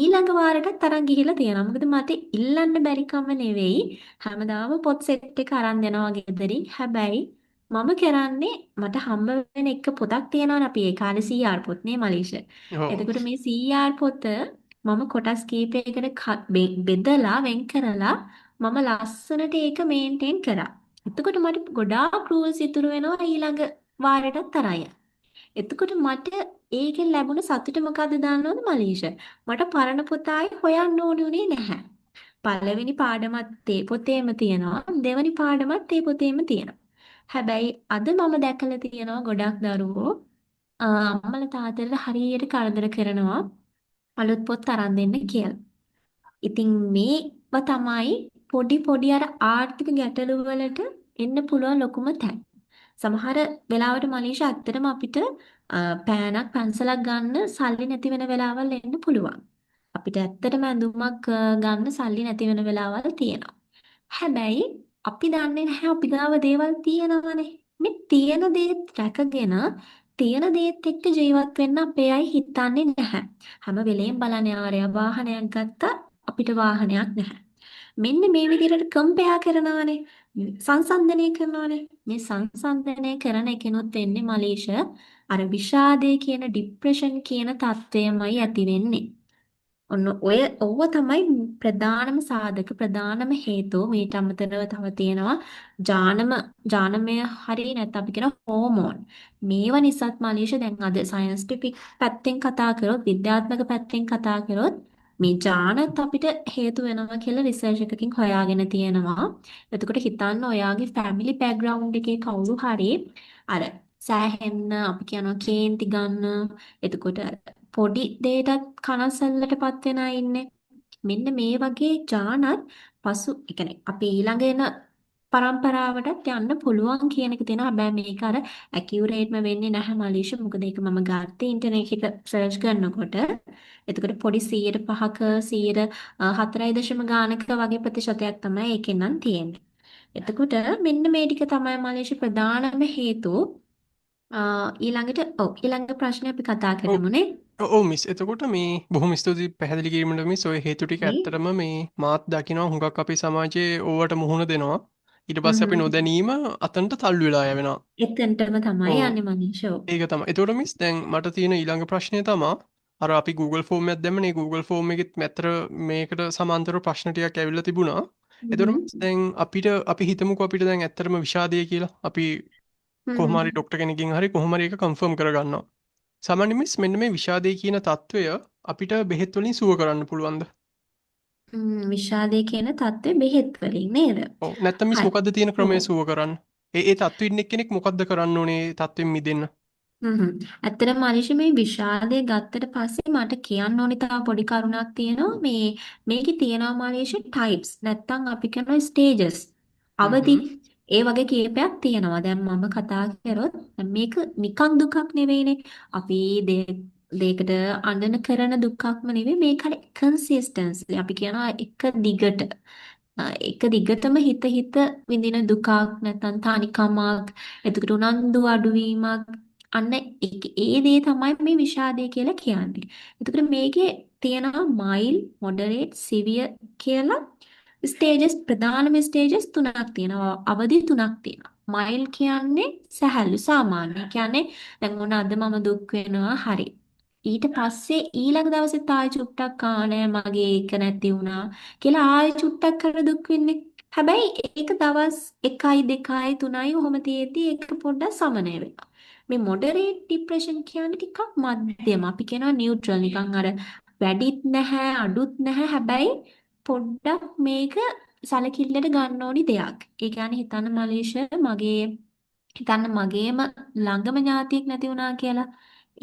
ඊළඟ වාරයටත් අරන් ගිහිල්ලා තියෙනවා. මොකද මට ඉල්ලන්න බැරි කම නෙවෙයි. හැමදාම පොත් සෙට් එක අරන් දෙනවා ගෙදරින්. හැබැයි මම කරන්නේ මට හම්බ වෙන එක පොතක් තියෙනවනේ අපි ඒ කාලේ CR පොත් නේ මලීෂ. ඔව්. එතකොට මේ CR පොත මම කොටස් කීපයකට බෙදලා වෙන් කරලා මම ලස්සනට ඒක මේන්ටේන් කරා. එතකොට මට ගොඩාක් රූල්ස් ඉතුරු වෙනවා ඊළඟ වාරයටත් තරයි. එතකොට මට ඒකෙන් ලැබුණ සතුට මොකද්ද දන්නවද මලීෂ? මට පරණ පොත ආයේ හොයන්න ඕනේ උනේ නැහැ. පළවෙනි පාඩමත් ඒ පොතේම තියෙනවා. දෙවෙනි පාඩමත් ඒ පොතේම තියෙනවා. හැබැයි අද මම දැකලා තියෙනවා ගොඩක් දරුවෝ අම්මලා තාත්තලා හරියට කරදර කරනවා අලුත් පොත් අරන් දෙන්න කියලා. ඉතින් මේව තමයි පොඩි පොඩි අර ආර්ථික ගැටලු වලට එන්න පුළුවන් ලොකුම තැන්. සමහර වෙලාවට මනීෂ ඇත්තටම අපිට පෑනක් පැන්සලක් ගන්න සල්ලි නැති වෙන වෙලාවල් එන්න පුළුවන්. අපිට ඇත්තටම ඇඳුමක් ගන්න සල්ලි නැති වෙන වෙලාවල් තියෙනවා. හැබැයි අපි දන්නේ නැහැ අපි ගාව දේවල් තියෙනවනේ. මේ තියෙන දේත් රැකගෙන තියෙන දේත් එක්ක ජීවත් වෙන්න අපේ අය හිතන්නේ නැහැ. හැම වෙලේම බලන්නේ ආරයා වාහනයක් ගත්තා අපිට වාහනයක් නැහැ. මෙන්න මේ විදිහට කම්පෙයා කරනවානේ. සංසන්දනය කරනවානේ. මේ සංසන්දනය කරන එකනොත් වෙන්නේ මලීෂ අර විෂාදය කියන ડિප්‍රෙෂන් කියන තත්ත්වයමයි ඇති වෙන්නේ. ඔන්න ඔව තමයි ප්‍රධානම සාධක ප්‍රධානම හේතුව. මීට අමතරව තව තියෙනවා ජානමය හරිය නැත්නම් අපි කියන හෝමෝන්. මේවා නිසාත් මලීෂ දැන් අද සයන්ස්ටිෆික් පැත්තෙන් කතා කරොත් විද්‍යාත්මක පැත්තෙන් කතා කරොත් මේ ජානත් අපිට හේතු වෙනවා කියලා රිසර්ච් එකකින් හොයාගෙන තියෙනවා. එතකොට හිතන්න ඔයාගේ ෆැමිලි බෑග්ග්‍රවුන්ඩ් එකේ කවුරු හරි අර සෑහෙන්න අපි කියනවා කේන්ති ගන්න. එතකොට පොඩි දෙයටත් කනස්සල්ලටපත් වෙන අය ඉන්නේ. මෙන්න මේ වගේ ජානත් පසු ඒ කියන්නේ අපි ඊළඟ එන පරම්පරාවටත් යන්න පුළුවන් කියන එක තියෙනවා. හැබැයි මේක අර ඇකියුරේට්ම වෙන්නේ නැහැ මලීෂ. මොකද ඒක මම ගත්තේ ඉන්ටර්නෙට් එක සර්ච් කරනකොට. එතකොට පොඩි 105ක 4.0 ගානක වගේ ප්‍රතිශතයක් තමයි ඒකෙන් නම් තියෙන්නේ. එතකොට මෙන්න මේ ටික තමයි මලේෂ ප්‍රධානම හේතු. ඊළඟ ප්‍රශ්නේ අපි කතා ඔව් කරමුනේ. ඔව් මිස්. එතකොට මේ බොහොම ස්තුතියි පැහැදිලි කිරීමට මිස්. ඔය හේතු ටික නේ? ඇත්තටම මේ මාත් දකිනවා හුඟක් අපේ සමාජයේ ඕවට මුහුණ දෙනවා. ඊට පස්සේ අපි හ්ම්. නොදැනීම අතනට තල්ලු වෙලා යවෙනවා. එතනටම තමයි ඔව්. යන්නේ මනීෂ. ඔව්. ඒක තමයි. එතකොට මිස් දැන් මට තියෙන ඊළඟ ප්‍රශ්නය තමා අර අපි Google ෆෝම් එකක් දැම්මනේ. Google ෆෝම් එකෙත් ඇත්තට මේකට සමාන්තරව ප්‍රශ්න ටිකක් ඇවිල්ලා තිබුණා. එතකොට මිස් හ්ම්. දැන් අපි හිතමුකෝ අපිට දැන් ඇත්තටම විෂාදය කියලා. අපි කොහොම හරි හ්ම්. ડોක්ටර් කෙනකින් හරි කොහොම හරි ඒක කන්ෆර්ම් කරගන්නවා. සාමාන්‍ය මිස් මෙන්න මේ විෂාදය කියන తত্ত্বය අපිට බෙහෙත් වලින් සුව කරන්න පුළුවන්ද? විෂාදයේ කියන தත්ත්වය බෙහෙත් වලින් නේද? ඔව්. නැත්නම් මිස් හරි. මොකද්ද තියෙන ක්‍රමය ඔව්. සුව කරන්න? ඒ තත්ත්වෙ ඉන්න එක්කෙනෙක් මොකද්ද කරන්න ඕනේ ඒ තත්ත්වෙන් මිදෙන්න? හ්ම්. ඇත්තටම මනීෂ මේ විෂාදය ගත්තට පස්සේ මට කියන්න ඕනි තව පොඩි කරුණක් තියෙනවා. මේකේ තියෙනවා මනීෂ types. නැත්තම් අපි කියනවා stages. අවදි. හ්ම්. ඒ වගේ කීපයක් තියෙනවා. දැන් මම කතා කරොත් මේක නිකන් දුකක් නෙවෙයිනේ. අපි දෙයකට අඬන කරන දුකක්ම නෙවෙයි. මේක හරි consistency. අපි කියනවා එක දිගට. එක දිගටම හිත හිත විඳින දුකක් නැත්නම් තනිකමක්, එතකොට උනන්දු අඩුවීමක්, අන්න ඒ දේ තමයි මේ විෂාදය කියලා කියන්නේ. එතකොට මේකේ තියෙනවා මයිල්, මොඩරේට්, සිවියර් කියලා ස්ටේජස්, ප්‍රධානම ස්ටේජස් තුනක් තියෙනවා. අවධි තුනක් තියෙනවා. මයිල් කියන්නේ සැහැල්ලු සාමාන්‍ය. කියන්නේ දැන් මොන අද මම දුක් වෙනවා හරි. ඊට පස්සේ ඊළඟ දවසෙත් ආයෙ චුට්ටක් නෑ මගේ ඒක නැති වුණා කියලා ආයෙ චුට්ටක් කර දුක් වෙන්නේ. හැබැයි ඒක දවස් 1යි 2යි 3යි ඔහොම තියෙද්දි ඒක පොඩ්ඩක් සමනය වෙනවා. මේ මොඩරේට් ડિප්‍රෙෂන් කියන්නේ ටිකක් මධ්‍යම. අපි කියනවා නියුට්‍රල් නිකන් අර වැඩිත් නැහැ අඩුත් නැහැ. හැබැයි පොඩ්ඩක් මේක සැලකිල්ලට ගන්න ඕනි දෙයක්. ඒ කියන්නේ හිතන්න මගේම ළඟම ඥාතියෙක් නැති වුණා කියලා.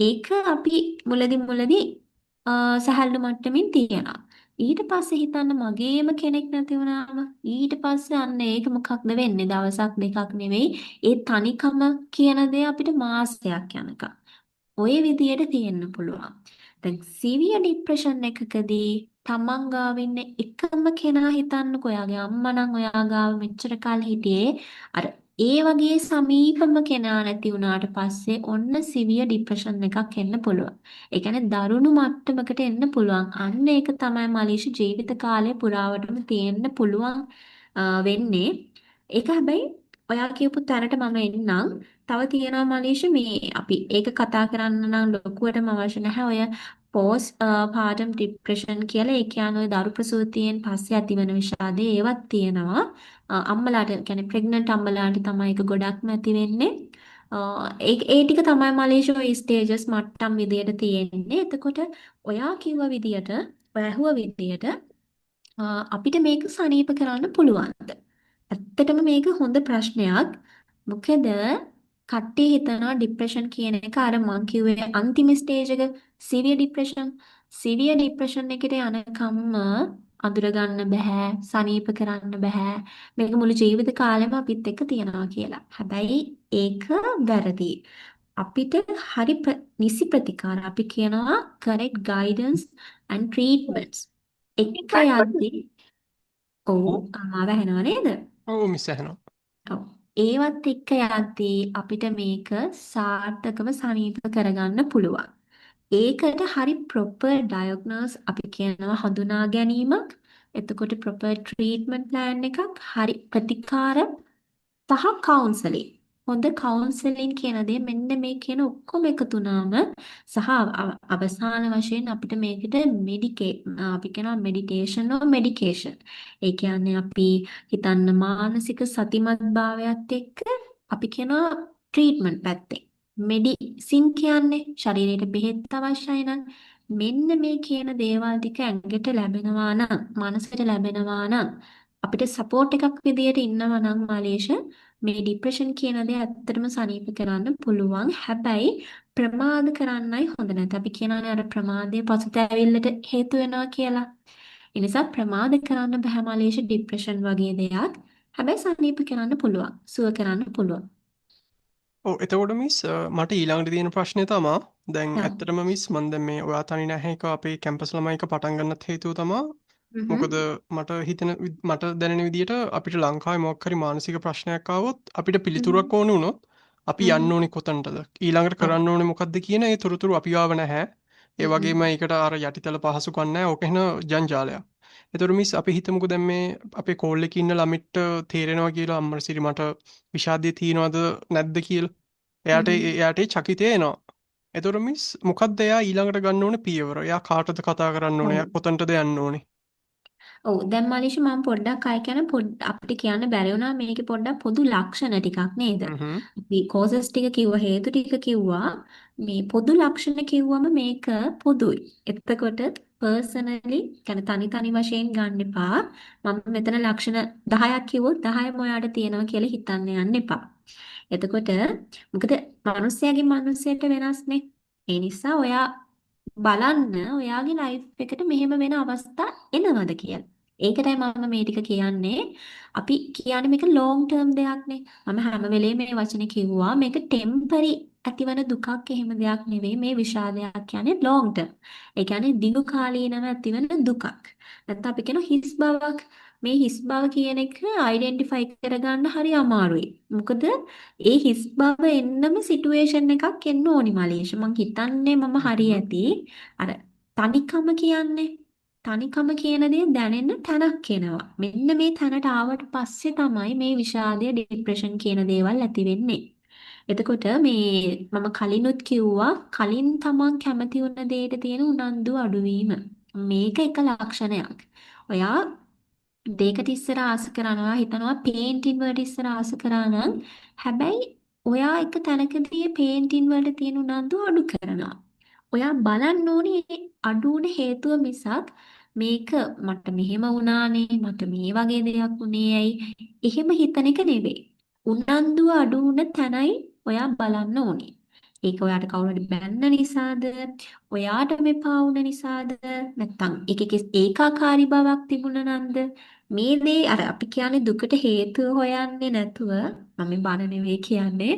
ඒක අපි මුලදි සැහැල්ලු මට්ටමින් තියනවා. ඊට පස්සේ හිතන්න මගේම කෙනෙක් නැති වුණාම ඊට පස්සේ අන්න ඒක මොකක්ද වෙන්නේ දවසක් දෙකක් නෙවෙයි ඒ තනිකම කියන දේ අපිට මාසයක් යනකම් ওই විදියට තියෙන්න පුළුවන්. දැන් සිවියර් ડિප්‍රෙෂන් එකකදී තමන් ගාව ඉන්න එකම කෙනා හිතන්නකෝ ඔයාගේ අම්මා නම් ඔයා ගාව මෙච්චර කල් හිටියේ අර ඒ වගේ සමීපම කෙනා නැති වුණාට පස්සේ ඔන්න සිවියර් ડિප්‍රෙෂන් එකක් එන්න පුළුවන්. ඒ කියන්නේ දරුණු මට්ටමකට එන්න පුළුවන්. අන්න ඒක තමයි මලීෂ ජීවිත කාලය පුරාවටම තියෙන්න පුළුවන් වෙන්නේ. ඒක හැබැයි ඔයා කියපු තැනට මම එන්නම්. තව තියෙනවා මලීෂ මේ අපි ඒක කතා කරන්න නම් ලොකුවටම අවශ්‍ය නැහැ. ඔය පෝස්ට් පාර්ටම් ડિප්‍රෙෂන් කියලා ඒ කියන්නේ ඔය දරු ප්‍රසූතියෙන් පස්සේ ඇතිවන විෂාදේ ඒවත් තියෙනවා. අම්මලාට කියන්නේ ප්‍රෙග්නන්ට් අම්මලාට තමයි ඒක ගොඩක්ම ඇති වෙන්නේ. ඒ ටික තමයි මලේෂ ඔය ස්ටේජස් මට්ටම් විදියට තියෙන්නේ. එතකොට ඔයා කිව්ව විදියට, ඔයා ඇහුව විදියට අපිට මේක සනීප කරන්න පුළුවන්ද? ඇත්තටම මේක හොඳ ප්‍රශ්නයක්. මොකද කට්ටිය හිතනවා ડિප්‍රෙෂන් කියන එක අර මං කිව්වේ අන්තිම ස්ටේජ් එක සිවියර් ડિප්‍රෙෂන්. සිවියර් ડિප්‍රෙෂන් එකට යනකම්ම අඳුර ගන්න බෑ, සනීප කරන්න බෑ. මේක මුළු ජීවිත කාලෙම අපිත් එක්ක තියනවා කියලා. හැබැයි ඒක වැරදි. අපිට නිසි ප්‍රතිකාර අපි කියනවා correct guidance and treatments එක යද්දී ඔව් අමාව ඇහෙනව නේද? ඔව් මිස් අහනවා. ඔව්. ඒවත් එක්ක යද්දී අපිට මේක සාර්ථකව සනීප කරගන්න පුළුවන්. ඒකට හරි ප්‍රොපර් ඩයග්නෝස් අපි කියනවා හඳුනා ගැනීමක්. එතකොට ප්‍රොපර් ට්‍රීට්මන්ට් ප්ලෑන් එකක්, හරි ප්‍රතිකාර සහ කවුන්සලින්. හොඳ කවුන්සලින් කියන දේ මෙන්න මේ කියන ඔක්කොම එකතු වුණාම සහ අවසාන වශයෙන් අපිට මේකට අපි කියනවා මෙඩිටේෂන් or මෙඩිකේෂන්. ඒ කියන්නේ අපි හිතන්න මානසික සතිමත් භාවයත් එක්ක අපි කියනවා ට්‍රීට්මන්ට් පැත්තේ. මෙඩිසින් කියන්නේ ශරීරයට බෙහෙත් අවශ්‍යයි නම් මෙන්න මේ කියන දේවල් ටික ඇඟට ලැබෙනවා නම් මනසට ලැබෙනවා නම් අපිට සපෝට් එකක් විදියට ඉන්නවා නම් මාලේෂ මේ ડિප්‍රෙෂන් කියන දේ ඇත්තටම සනීප කරන්න පුළුවන්. හැබැයි ප්‍රමාද කරන්නයි හොඳ නැත. අපි කියනවානේ අර ප්‍රමාදයේ පසුතැවිල්ලට හේතු වෙනවා කියලා. ඒ නිසා ප්‍රමාද කරන්න බෑ මාලේෂ ડિප්‍රෙෂන් වගේ දෙයක්. හැබැයි සනීප කරන්න පුළුවන්. සුව කරන්න පුළුවන්. ඔව් එතකොට මිස් මට ඊළඟට තියෙන ප්‍රශ්නේ තමා දැන් ඔව්. ඇත්තටම මිස් මම දැන් මේ ඔයා තනි නැහැ එක අපේ කැම්පස් ළමයි එක පටන් ගන්නත් හේතුව තමා මොකද මට දැනෙන විදිහට අපිට ලංකාවේ මොකක් හරි මානසික ප්‍රශ්නයක් ආවොත් අපිට පිළිතුරක් ඕන වුණොත් අපි යන්න ඕනේ කොතනටද? ඊළඟට කරන්න ඕනේ මොකද්ද කියන ඒ තොරතුරු අපි ගාව නැහැ. ඒ වගේම ඒකට අර යටිතල පහසුකම් නැහැ. ඕක එන ජංජාලයක්. ඒතර මිස් අපි හිතමුකෝ දැන් මේ අපේ කෝල් එකේ ඉන්න ළමිට තේරෙනවා කියලා අම්මරසිරි මට විෂාදයේ තියනවද නැද්ද කියලා. එයාට ඒ චකිතය එනවා. එතකොට මිස් මොකද්ද එයා ඊළඟට ගන්න ඕනේ පියවර? එයා කාටද කතා කරන්න ඕනේ? ඔව්. එයා කොතනටද යන්න ඕනේ? ඔව් දැන් මාලිෂ මම පොඩ්ඩක් අය කියන අපිට කියන්න බැරි වුණා මේකේ පොඩ්ඩක් පොදු ලක්ෂණ ටිකක් නේද? හ්ම්. අපි කෝසස් ටික කිව්වා හේතු ටික කිව්වා මේ පොදු ලක්ෂණ කිව්වම මේක පොදුයි. එතකොට පර්සනලි يعني තනි තනි වශයෙන් ගන්න එපා. මම මෙතන ලක්ෂණ 10ක් කිව්වොත් 10ම ඔයාට තියෙනවා කියලා හිතන්න යන්න එපා. එතකොට මොකද මිනිස්යාගේ මිනිස්සයට වෙනස්නේ. ඒ නිසා ඔයා බලන්න ඔයාගේ ලයිෆ් එකට මෙහෙම වෙන අවස්ථා එනවද කියලා. ඒකටයි මම මේ ටික කියන්නේ. අපි කියන්නේ මේක ලොන්గ్ ටර්ම් දෙයක්නේ. මම හැම වෙලේම මේ වචනේ කිව්වා. මේක ටෙම්පරරි ඇතිවන දුකක් එහෙම දෙයක් නෙවෙයි. මේ විෂාදයක් කියන්නේ ලොන්గ్ ටර්ම්. ඒ කියන්නේ දීර්ඝ කාලීනව ඇතිවන දුකක්. නැත්නම් අපි කියන හිස් බවක්. මේ හිස් බව කියන එක අයිඩෙන්ටිෆයි කරගන්න හරි අමාරුයි. මොකද ඒ හිස් බව එන්නම සිටුේෂන් එකක් එන්න ඕනි මලේෂ. මං හිතන්නේ මම හරි හ්ම්. ඇති. අර තනිකම කියන්නේ තනිකම කියන දේ දැනෙන්න තැනක් එනවා. මෙන්න මේ තැනට ආවට පස්සේ තමයි මේ විෂාදය ડિප්‍රෙෂන් කියන දේවල් ඇති වෙන්නේ. එතකොට මේ මම කලිනුත් කිව්වා කලින් තමන් කැමති වුණ දෙයට තියෙන උනන්දු අඩුවීම. මේක එක ලක්ෂණයක්. ඔයා දෙයකට ඉස්සර ආස කරනවා හිතනවා පේන්ටින් වලට ඉස්සර ආස කරා නම් හැබැයි ඔයා එක තැනකදී පේන්ටින් වලට තියෙන උනන්දු අඩු කරනවා. ඔයා බලන්න ඕනේ ඒ අඩු වුණ හේතුව මිසක් මේක මට මෙහෙම වුණානේ මට මේ වගේ දෙයක් වුණේ ඇයි එහෙම හිතන එක නෙවෙයි. උනන්දුව අඩු වුණ තැනයි ඔයා බලන්න ඕනේ. ඒක ඔයාට කවුරු හරි බැන්න නිසාද? ඔයාට මෙපා වුණ නිසාද? නැත්නම් ඒකේ ඒකාකාරී බවක් තිබුණා නන්ද? මේ දේ අර අපි කියන්නේ දුකට හේතුව හොයන්නේ නැතුව මම මේ බන නෙවෙයි කියන්නේ.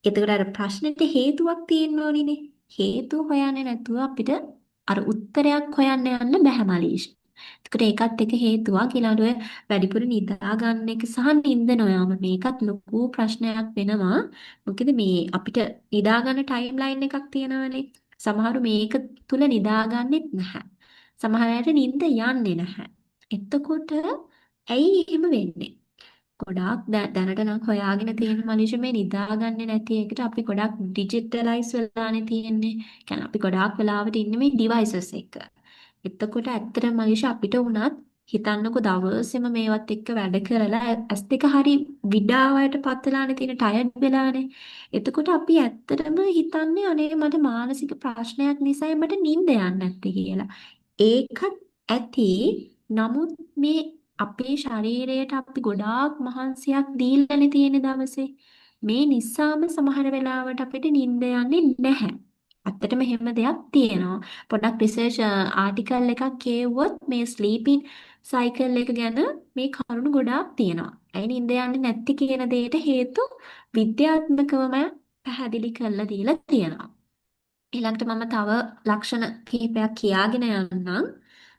එතකොට අර ප්‍රශ්නෙට හේතුවක් තියෙන්න ඕනිනේ. හේතුව හොයන්නේ නැතුව අපිට අර උත්තරයක් හොයන්න යන්න බෑ මලීෂ්. එතකොට ඒකත් එක හේතුවක් ඊළඟට ඔය වැඩිපුර නිදා ගන්න එක සහ නිින්ද නොයාම මේකත් ලොකු ප්‍රශ්නයක් වෙනවා. මොකද මේ අපිට නිදා ගන්න ටයිම් ලයින් එකක් තියෙනවනේ. සමහරු මේක තුල නිදාගන්නෙත් නැහැ. සමහර අයට නිින්ද යන්නේ නැහැ. එතකොට ඇයි එහෙම වෙන්නේ? ගොඩාක් දැනට නම් හොයාගෙන තියෙන මනුෂ්‍ය මේ නිදාගන්නේ නැති එකට අපි ගොඩක් ඩිජිටලයිස් වෙලානේ තියෙන්නේ. කියන්නේ අපි ගොඩාක් වෙලාවට ඉන්නේ මේ ඩිවයිසස් එක. එතකොට ඇත්තටම මනුෂ්‍ය අපිට උනත් හිතන්නකො දවසේම මේවත් එක්ක වැඩ කරලා ඇස් දෙක හරි විඩාවයට පත් වෙලානේ තියෙන ටයර්ඩ් වෙලානේ. එතකොට අපි ඇත්තටම හිතන්නේ අනේ මට මානසික ප්‍රශ්නයක් නිසායි මට නිින්ද යන්නේ නැත්තේ කියලා. ඒකත් ඇති. නමුත් මේ අපේ ශරීරයට අපි ගොඩාක් මහන්සියක් දීලානේ තියෙන දවසේ. මේ නිසාම සමහර වෙලාවට අපිට නිින්ද යන්නේ නැහැ. ඇත්තටම එහෙම දෙයක් තියෙනවා. පොඩ්ඩක් රිසර්ච් ආටිකල් එකක් කියවුවොත් මේ ස්ලීපින් සයිකල් එක ගැන මේ කරුණු ගොඩාක් තියෙනවා. ඇයි නිින්ද යන්නේ නැති කියන දෙයට හේතු විද්‍යාත්මකවම පැහැදිලි කරලා දීලා තියෙනවා. ඊළඟට මම තව ලක්ෂණ කිහිපයක් කියාගෙන යන්නම්.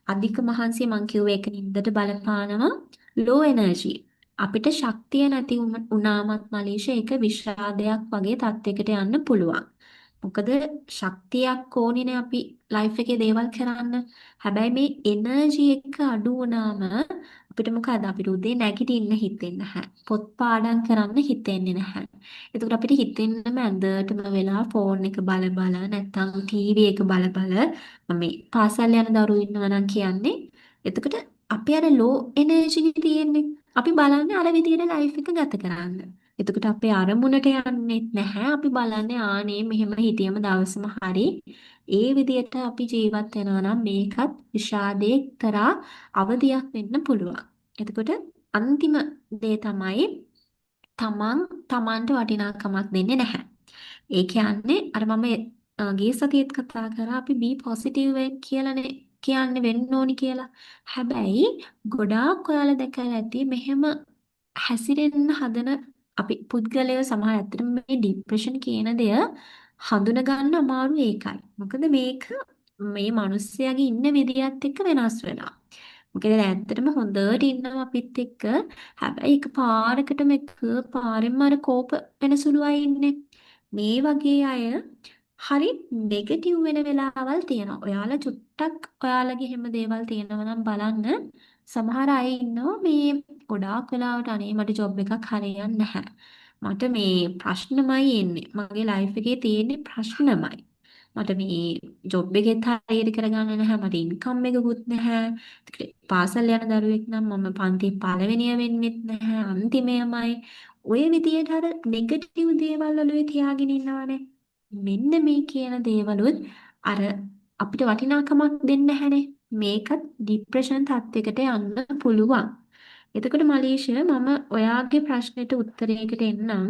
අධික මහන්සිය මං කිව්වේ ඒක නින්දට බලපානවා. ලෝ එනර්ජි. අපිට ශක්තිය නැති වුණාමත් මලීෂ ඒක විෂාදයක් වගේ තත්යකට යන්න පුළුවන්. මොකද ශක්තියක් ඕනිනේ අපි ලයිෆ් එකේ දේවල් කරන්න. හැබැයි මේ එනර්ජි එක අඩු වුණාම අපිට මොකද අපිට උදේ නැගිටින්න හිතෙන්නේ නැහැ. පොත් පාඩම් කරන්න හිතෙන්නේ නැහැ. එතකොට අපිට හිතෙන්නම ඇඳටම වෙලා ෆෝන් එක බල බල නැත්නම් ටීවී එක බල බල මම මේ පාසල් යන දරුවෝ ඉන්නවා නම් කියන්නේ. එතකොට අපි අර ලෝ එනර්ජි තියෙන්නේ. අපි බලන්නේ අර විදිහට ලයිෆ් එක ගත කරන්න. එතකොට අපේ අරමුණට යන්නේ නැහැ. අපි බලන්නේ ආනේ මෙහෙම හිටියම දවසම හරි ඒ විදිහට අපි ජීවත් වෙනවා නම් මේකත් විෂාදයේ එක්තරා අවධියක් වෙන්න පුළුවන්. එතකොට අන්තිම දේ තමයි තමන්ට වටිනාකමක් දෙන්නේ නැහැ. ඒ කියන්නේ අර මම ගිය සතියේත් කතා කරා අපි be positive කියලානේ කියන්නේ වෙන්න ඕනි කියලා. හැබැයි ගොඩාක් ඔයාලා දැකලා ඇති මෙහෙම හැසිරෙන්න හදන අපි පුද්ගලයෝ සමහර ඇත්තටම මේ ડિප්‍රෙෂන් කියන දෙය හඳුන ගන්න අමාරු ඒකයි. මොකද මේක මේ මිනිස්යාගේ ඉන්න විදියත් එක්ක වෙනස් වෙනවා. මොකද දැන් ඇත්තටම හොඳට ඉන්නවා අපිත් එක්ක. හැබැයි එක පාරකටම එක පාරෙන්ම අර කෝප වෙන සුළු අය ඉන්නේ. මේ වගේ අය හරි නෙගටිව් වෙන වෙලාවල් තියෙනවා. ඔයාලා චුට්ටක් ඔයාලගේ හැම දේවල් තියෙනවා නම් බලන්න. සමහර අය ඉන්නවා මේ ගොඩාක් වෙලාවට අනේ මට ජොබ් එකක් හරියන්නේ නැහැ. මට මේ ප්‍රශ්නමයි එන්නේ. මගේ ලයිෆ් එකේ තියෙන්නේ ප්‍රශ්නමයි. මට මේ ජොබ් එකෙත් හරියට කරගන්න නැහැ. මට ඉන්කම් එකකුත් නැහැ. ඒකට පාසල් යන දරුවෙක් නම් මම පන්ති පළවෙනිය වෙන්නෙත් නැහැ. අන්තිමයමයි. ඔය විදියට අර නෙගටිව් දේවල් වලුවේ තියාගෙන ඉන්නවනේ. මෙන්න මේ කියන දේවලුත් අර අපිට වටිනාකමක් දෙන්නේ නැහැනේ. මේකත් ડિප්‍රෙෂන් තත්යකට යන්න පුළුවන්. එතකොට මලීෂ මම ඔයාගේ ප්‍රශ්නෙට උත්තරයකට එන්නම්.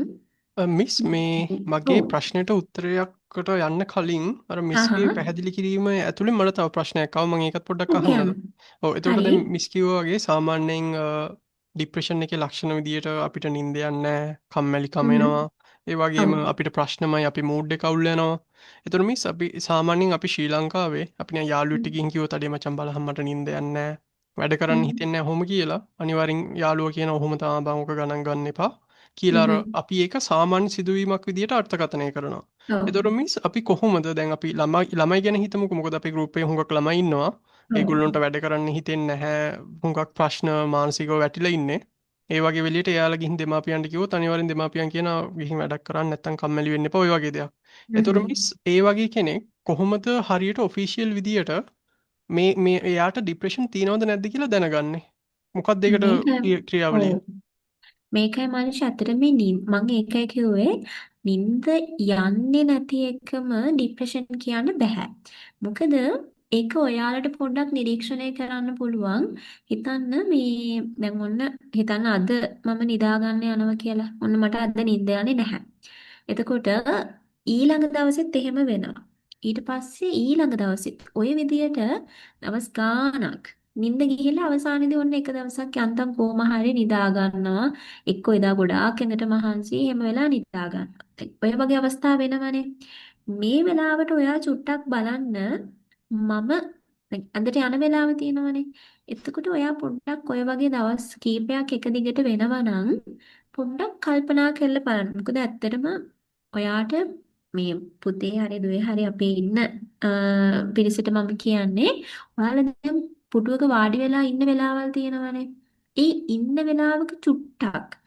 මිස් මේ මගේ ඔව්. ප්‍රශ්නෙට උත්තරයකට යන්න කලින් අර හා මිස්ගේ හා. පැහැදිලි කිරීම ඇතුළේ මට තව ප්‍රශ්නයක් ආවා. මම ඒකත් පොඩ්ඩක් ඔව් අහන්නද? කියන්න. ඔව් එතකොට හරි. දැන් මිස් කිව්වා වගේ සාමාන්‍යයෙන් ડિප්‍රෙෂන් එකේ ලක්ෂණ විදියට අපිට නිින්ද යන්නේ නැහැ, කම්මැලිකම එනවා. ඒ වගේම ඔව්. අපිට ප්‍රශ්නමයි අපි මූඩ් එක අවුල් වෙනවා. එතකොට මිස් අපි සාමාන්‍යයෙන් අපි ශ්‍රී ලංකාවේ අපි නිකන් යාළුවෙක්ට ගිහින් කිව්වොත් අඩේ මචං බලහන් මට නිින්ද යන්නේ නැහැ. වැඩ කරන්න හිතෙන්නේ නැහැ ඔහොම කියලා. අනිවාර්යෙන් යාළුවා කියන ඔහොම තමයි බං ඔක ගණන් ගන්න එපා. කියලා අර අපි ඒක සාමාන්‍ය සිදුවීමක් විදියට අර්ථකථනය කරනවා. ඔව්. එතකොට මිස් අපි කොහොමද දැන් අපි ළමයි ගැන හිතමුකෝ. මොකද අපේ ගෲප් එකේ හුඟක් ළමයි ඉන්නවා. ඔව්. ඒගොල්ලන්ට වැඩ කරන්න හිතෙන්නේ නැහැ. හුඟක් ප්‍රශ්න මානසිකව වැටිලා ඉන්නේ. ඒ වගේ වෙලෙට එයාලා ගිහින් දෙමාපියන්ට කිව්වොත් අනිවාර්යෙන් දෙමාපියන් කියනවා ගිහින් වැඩක් කරන්න නැත්නම් කම්මැලි වෙන්න එපා ඔය වගේ දෙයක්. එතකොට මිස් ඒ වගේ කෙනෙක් කොහොමද හරියට ඔෆිෂියල් විදියට මේ එයාට ડિප්‍රෙෂන් තියනවද නැද්ද කියලා දැනගන්නේ? මොකක්ද ඒකට මේක ක්‍රියාවලිය? ඔව්. මේකයි මනුෂ්‍ය ඇත්තට මේ මම ඒකයි කිව්වේ නිින්ද යන්නේ නැති එකම ડિප්‍රෙෂන් කියන්න බෑ. මොකද ඒක ඔයාලට පොඩ්ඩක් නිරීක්ෂණය කරන්න පුළුවන්. හිතන්න මේ දැන් ඔන්න හිතන්න අද මම නිදා ගන්න යනවා කියලා. ඔන්න මට අද නිින්ද යන්නේ නැහැ. එතකොට ඊළඟ දවසෙත් එහෙම වෙනවා. ඊට පස්සේ ඊළඟ දවසෙත් ඔය විදියට දවස් ගාණක් නිින්ද ගිහිල්ලා අවසානයේදී ඔන්න එක දවසක් යන්තම් කොහොම හරි නිදා ගන්නවා. එක්කෝ එදා ගොඩාක් ඇඟට මහන්සි එහෙම වෙලා නිදා ගන්නවා. ඔය වගේ අවස්ථා වෙනවනේ. මේ වෙලාවට ඔයා චුට්ටක් බලන්න මම දැන් ඇඳට යන වෙලාව තියෙනවනේ. එතකොට ඔයා පොඩ්ඩක් ඔය වගේ දවස් කීපයක් එක දිගට වෙනවා නම් පොඩ්ඩක් කල්පනා කරලා බලන්න. මොකද ඇත්තටම ඔයාට මේ පුතේ හරි දුවේ හරි අපේ ඉන්න පිරිසට මම කියන්නේ ඔයාලා දැන් පුටුවක වාඩි වෙලා ඉන්න වෙලාවල් තියෙනවනේ. ඒ ඉන්න වෙලාවක චුට්ටක්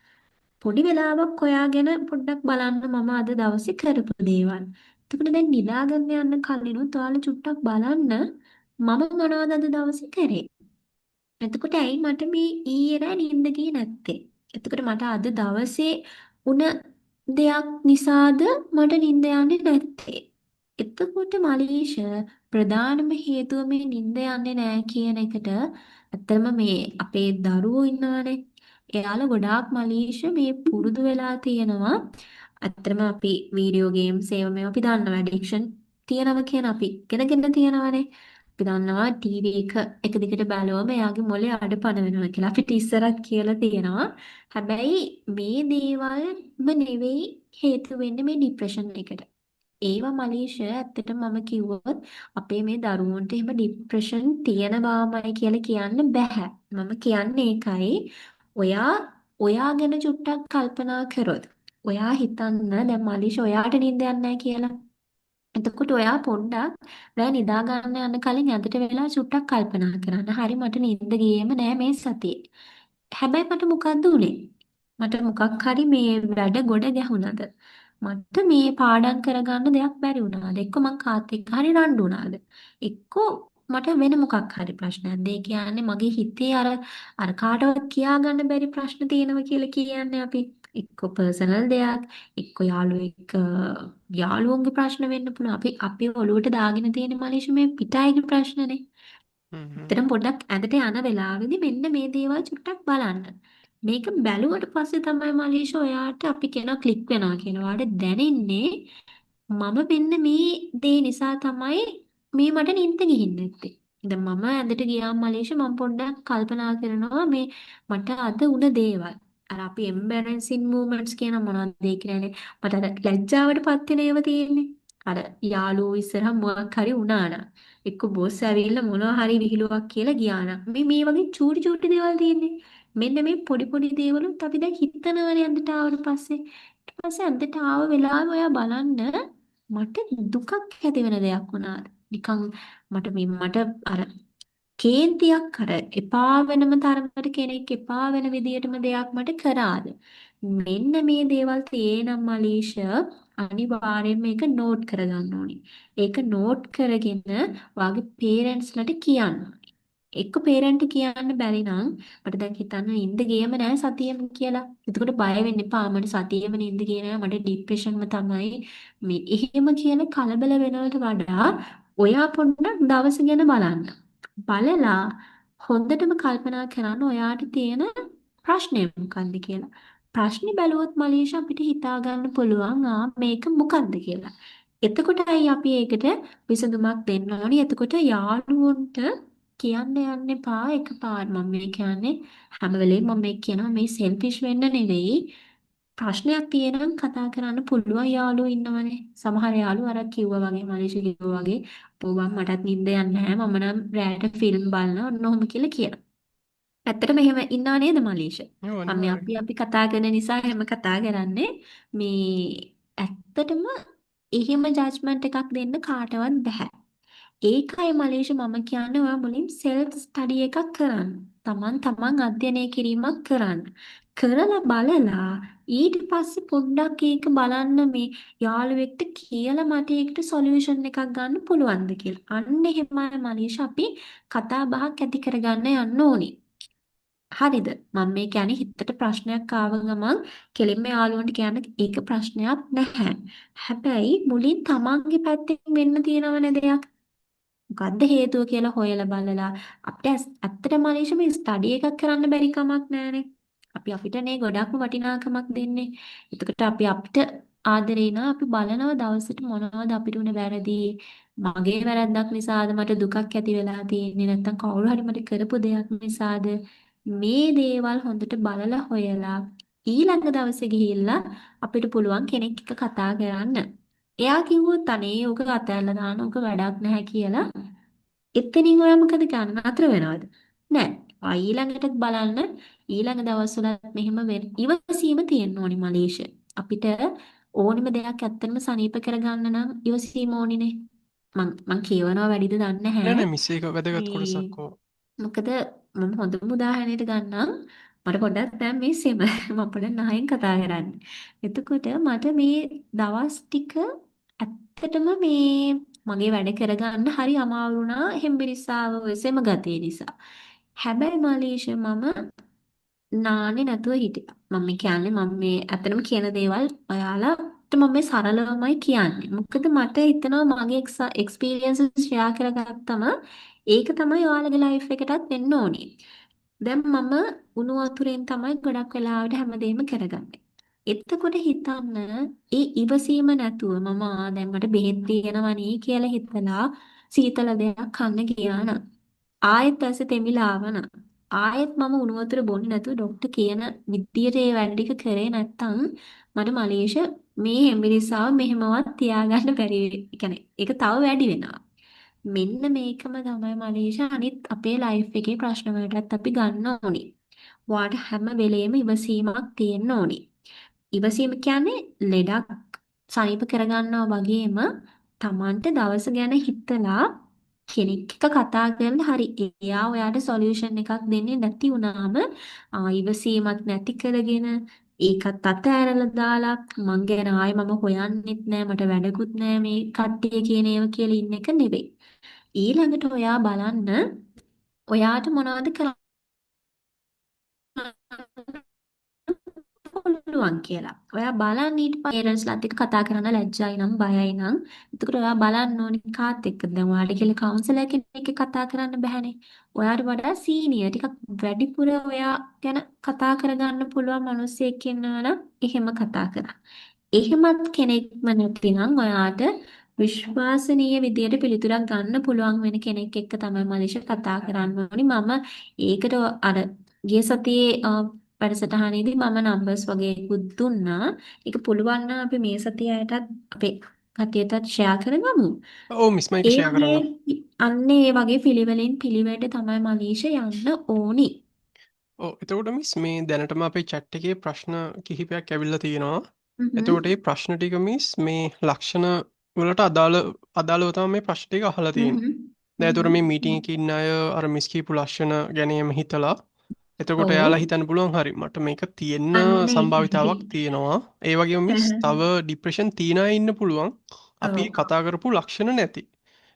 පොඩි වෙලාවක් හොයාගෙන පොඩ්ඩක් බලන්න මම අද දවසේ කරපු දේවල්. එතකොට දැන් නිදා ගන්න යන්න කලිනුත් ඔයාලා චුට්ටක් බලන්න මම මොනවද අද දවසේ කරේ. එතකොට ඇයි මට මේ ඊයේ රෑ නිින්ද ගියේ නැත්තේ? එතකොට මට අද දවසේ උන දෙයක් නිසාද මට නිින්ද යන්නේ නැත්තේ? එතකොට මලීෂ ප්‍රධානම හේතුව මේ නිින්ද යන්නේ නැහැ කියන එකට ඇත්තම මේ අපේ දරුවෝ ඉන්නවනේ. එයාලා ගොඩාක් මලීෂ මේ පුරුදු වෙලා තියෙනවා. ඇත්තම අපි වීඩියෝ ගේම්ස් ඒවා මේවා අපි දන්නවා ඇඩික්ෂන් තියෙනවා කියන අපි ඉගෙනගෙන තියෙනවානේ. අපි දන්නවා ටීවී එක දිගට බැලුවම එයාගේ මොලේ අඩපණ වෙනවා කියලා අපිට ඉස්සරත් කියලා තියෙනවා. හැබැයි මේ දේවල්ම නෙවෙයි හේතු වෙන්නේ මේ ડિප්‍රෙෂන් එකට. ඒවා මලීෂ ඇත්තටම මම කිව්වොත් අපේ මේ දරුවන්ට එහෙම ડિප්‍රෙෂන් තියෙනවාමයි කියලා කියන්න බෑ. මම කියන්නේ ඒකයි. ඔයා ඔයා ගැන චුට්ටක් කල්පනා කරොත්. ඔයා හිතන්න දැන් මලීෂ ඔයාට නිින්ද යන්නේ නැහැ කියලා. එතකොට ඔයා පොඩ්ඩක් රෑ නිදා ගන්න යන කලින් ඇඳට වෙලා චුට්ටක් කල්පනා කරන්න. හරි මට නිින්ද ගියේම නෑ මේ සතියේ. හැබැයි මට මොකද්ද උනේ? මට මොකක් හරි මේ වැඩ ගොඩ ගැහුණාද? මට මේ පාඩම් කරගන්න දෙයක් බැරි වුණාද? එක්ක මං කාත් එක්ක හරි රණ්ඩු වුණාද? එක්ක මට වෙන මොකක් හරි ප්‍රශ්නයක්ද? ඒ කියන්නේ මගේ හිතේ අර කාටවත් කියාගන්න බැරි ප්‍රශ්න තියෙනවා කියලා කියන්නේ අපි. එක්ක පර්සනල් දෙයක්, එක්ක යාළුවෙක් යාළුවන්ගේ ප්‍රශ්න වෙන්න පුළුවන්. අපි ඔලුවට දාගෙන තියෙන මලේෂ මේ පිටායිගේ ප්‍රශ්නනේ. හ්ම් හ්ම්. ඇත්තටම පොඩ්ඩක් ඇඳට යන වෙලාවෙදි මෙන්න මේ දේවල් චුට්ටක් බලන්න. මේක බැලුවට පස්සේ තමයි මලීෂ ඔයාට අපි කියන ක්ලික් වෙනවා කියලා. ඔයාට දැනෙන්නේ මම මෙන්න මේ දේ නිසා තමයි මේ මට නිින්ද ගිහින් නැත්තේ. දැන් මම ඇඳට ගියාම මලීෂ මම පොඩ්ඩක් කල්පනා කරනවා මේ මට අද උන දේවල්. අර අපි embarrassing moments කියන මොනවද ඒ කියන්නේ මට අර ලැජ්ජාවට පත් වෙන ඒවා තියෙන්නේ. අර යාළුවෝ ඉස්සරහා මොකක් හරි වුණා නම් එක්ක බොස් ඇවිල්ලා මොනවා හරි විහිළුවක් කියලා ගියා නම් මේ වගේ චූටි චූටි දේවල් තියෙන්නේ. මෙන්න මේ පොඩි පොඩි දේවලුත් අපි දැන් හිතනවනේ අන්දට ආවට පස්සේ. ඊට පස්සේ අන්දට ආව වෙලාවෙ ඔයා බලන්න මට දුකක් ඇති වෙන දෙයක් වුණාද? නිකන් මට අර කේන්තියක් අර එපා වෙනම තරමට කෙනෙක් එපා වෙන විදියටම දෙයක් මට කරාද? මෙන්න මේ දේවල් තේනම් මලීෂ අනිවාර්යයෙන් මේක නෝට් කරගන්න ඕනේ. ඒක නෝට් කරගෙන වාගේ පේරන්ට්ස්ලට කියන්න. එක්ක පේරන්ට් කියන්න බැරි නම් මට දැන් හිතන්න නිින්ද ගියම නෑ සතියෙම කියලා. එතකොට බය වෙන්න එපා. මට සතියෙම නිින්ද ගියේ නෑ. මට ડિප්‍රෙෂන්ම තමයි. මේ එහෙම කියන කලබල වෙනවට වඩා ඔයා පොඩ්ඩක් දවස ගැන බලන්න. බලලා හොඳටම කල්පනා කරන්න ඔයාට තියෙන ප්‍රශ්නය මොකක්ද කියලා. ප්‍රශ්නේ බැලුවොත් මලීෂා අපිට හිතා ගන්න පුළුවන් මේක මොකක්ද කියලා. එතකොටයි අපි ඒකට විසඳුමක් දෙන්න ඕනි. එතකොට යාළුවන්ට කියන්න යන්න එපා එකපාර. මම මේ කියන්නේ හැම වෙලේම මම මේ කියනවා මේ සෙල්ෆිෂ් වෙන්න නෙවෙයි. ප්‍රශ්නයක් තියෙනම් කතා කරන්න පුළුවන් යාළුවෝ ඉන්නවනේ. සමහර යාළුවෝ අර කිව්වා වගේ මලීෂා කිව්වා වගේ "ඔව් මටත් නිින්ද යන්නේ නැහැ. මම නම් රැයට ෆිල්ම් බලනවා" ඔන්න ඔහොම කියලා කියනවා. ඇත්තටම එහෙම ඉන්නව නේද මලීෂ? ඔව් අන්න අනිවාර්යෙන්. අපි කතා කරන නිසා එහෙම කතා කරන්නේ. මේ ඇත්තටම එහෙම ජජ්මන්ට් එකක් දෙන්න කාටවත් බෑ. ඒකයි මලේෂ මම කියන්නේ ඔයා මුලින් සෙල්ෆ් ස්ටඩි එකක් කරන්න. තමන් අධ්‍යයනය කිරීමක් කරන්න. කරලා බලලා ඊට පස්සේ පොඩ්ඩක් ඒක බලන්න මේ යාළුවෙක්ට කියලා මට ඒකට සොලියුෂන් එකක් ගන්න පුළුවන්ද කියලා. අන්න එහෙමයි මලේෂ අපි කතා බහක් ඇති කරගන්න යන්න ඕනේ. හරිද? මම මේ කියන්නේ හිතට ප්‍රශ්නයක් ආව ගමන් කෙලින්ම යාළුවන්ට කියන්න ඒක ප්‍රශ්නයක් නැහැ. හැබැයි මුලින් තමන්ගේ පැත්තෙන් වෙන්න තියෙනවනේ දෙයක්. මොකද්ද හේතුව කියලා හොයලා බලලා අපිට ඇත්තටම මනීෂ මේ ස්ටඩි එකක් කරන්න බැරි කමක් නැහැනේ. අපිටනේ ගොඩක්ම වටිනාකමක් දෙන්නේ. එතකොට අපිට ආදරේ නා අපි බලනවා දවසට මොනවද අපිට උන වැරදි. මගේ වැරද්දක් නිසාද මට දුකක් ඇති වෙලා තියෙන්නේ නැත්නම් කවුරු හරි මට කරපු දෙයක් නිසාද මේ දේවල් හොඳට බලලා හොයලා ඊළඟ දවසේ ගිහිල්ලා අපිට පුළුවන් කෙනෙක් එක්ක කතා කරන්න. එයා කිව්වොත් අනේ ඕක අතහැරලා දාන්න ඕක වැඩක් නැහැ කියලා එතනින් ඔයා මොකද ගන්න අතර වෙනවද? නෑ. ඊළඟටත් බලන්න ඊළඟ දවස්වලත් මෙහෙම ඉවසීම තියෙන්න ඕනි මලීෂ. අපිට ඕනිම දෙයක් ඇත්තටම සනීප කරගන්න නම් ඉවසීම ඕනිනේ. මං කියවනවා වැඩිද දන්නේ නෑ නැහැ. නෑ මිස් ඒක වැදගත් මේ කොටසක්. ඔව්. මොකද මම හොඳම උදාහරණයක් ගන්නම්. මට පොඩ්ඩක් දැන් මේ සෙම මම පොඩ්ඩක් නහයෙන් කතා කරන්නේ. එතකොට මට මේ දවස් ටික ඇත්තටම මේ මගේ වැඩ කරගන්න හරි අමාරු වුණා හෙම්බිරිස්සාව ඔය සෙම ගතිය නිසා. හැබැයි මාලීෂ මම නාන්නේ නැතුව හිටියා. මම කියන්නේ මම මේ ඇත්තටම කියන දේවල් ඔයාලට මම මේ සරලවමයි කියන්නේ. මොකද මට හිතෙනවා මගේ එක්ස්පීරියන්සස් ෂෙයා කරගත්තම ඒක තමයි ඔයාලගේ ලයිෆ් එකටත් වෙන්න ඕනේ. දැන් මම උණු වතුරෙන් තමයි ගොඩක් වෙලාවට හැමදේම කරගන්නේ. එතකොට හිතන්න ඒ ඉවසීම නැතුව මම දැන් මට බෙහෙත් තියෙනවනේ කියලා හිතලා සීතල දෙයක් කන්න ගියා නම් ආයෙත් ඇස තෙමිලා ආවනම් ආයෙත් මම උණු වතුර බොන්නේ නැතුව ડોක්ටර් කියන විදියට ඒ වැඩ ටික කරේ නැත්තම් මට මලේෂ මේ හෙම්බිරිස්සාව මෙහෙමවත් තියාගන්න බැරි කියන්නේ ඒක තව වැඩි වෙනවා. මෙන්න මේකම තමයි මලේෂ අනිත් අපේ ලයිෆ් එකේ ප්‍රශ්න වලටත් අපි ගන්න ඕනේ. වාට හැම වෙලේම ඉවසීමක් තියෙන්න ඕනේ. ඉවසීම කියන්නේ ලෙඩක් සනීප කරගන්නවා වගේම Tamanට දවස ගැන හිතලා කෙනෙක් එක්ක කතා කරලා හරි එයා ඔයාට සොලියුෂන් එකක් දෙන්නේ නැති වුනාම ඉවසීමක් නැති කරගෙන ඒකත් අතහැරලා දාලා මං ගැන ආයෙ මම හොයන්නෙත් නෑ මට වැඩකුත් නෑ මේ කට්ටිය කියන ඒවා කියලා ඉන්න එක නෙවෙයි. ඊළඟට ඔයා බලන්න ඔයාට මොනවද කරන්න පුළුවන් කියලා. ඔයා බලන්න ඊට පස්සේ පේරන්ට්ස්ලාත් එක්ක කතා කරන්න ලැජ්ජයි නම් බයයි නම් එතකොට ඔයා බලන්න ඕනි කාත් එක්කද දැන් ඔයාට කියලා කවුන්සලර් කෙනෙක් එක්ක කතා කරන්න බැහැනේ. ඔයාට වඩා සීනියර් ටිකක් වැඩිපුර ඔයා ගැන කතා කරගන්න පුළුවන් මිනිස්සෙක් ඉන්නවා නම් එහෙම කතා කරන්න. එහෙමත් කෙනෙක්ම නැතිනම් ඔයාට විශ්වාසනීය විදියට පිළිතුරක් ගන්න පුළුවන් වෙන කෙනෙක් එක්ක තමයි මලේෂ කතා කරන්න ඕනි. මම ඒකට අර ගිය සතියේ වැඩසටහනේදී මම නම්බර්ස් වගේකුත් දුන්නා. ඒක පුළුවන් නම් අපි මේ සතියටත් අපේ කටියටත් ෂෙයා කරගමු. ඔව් මිස් මයිට ඒ ෂෙයා වගේ කරන්න. අන්න ඒ වගේ පිළිවෙලින් පිළිවෙලට තමයි මලීෂ යන්න ඕනි. ඔව් එතකොට මිස් මේ දැනටම අපේ chat එකේ ප්‍රශ්න කිහිපයක් ඇවිල්ලා තියෙනවා. හ්ම්. එතකොට මේ ප්‍රශ්න ටික මිස් මේ ලක්ෂණ වලට අදාළව තමයි මේ ප්‍රශ්න ටික අහලා තියෙන්නේ. හ්ම්. දැන් එතකොට මේ හ්ම්. මීටින් එකේ ඉන්න අය අර මිස් කියපු ලක්ෂණ ගැන එහෙම හිතලා එතකොට ඔව්. එයාලා හිතන්න පුළුවන් හරි මට මේක තියෙන්න අන්න ඒකයි. සම්භාවිතාවක් තියෙනවා. ඒ වගේම මිස් තව ડિප්‍රෙෂන් තියන අය ඉන්න පුළුවන්. අපි ඔව්. කතා කරපු ලක්ෂණ නැති.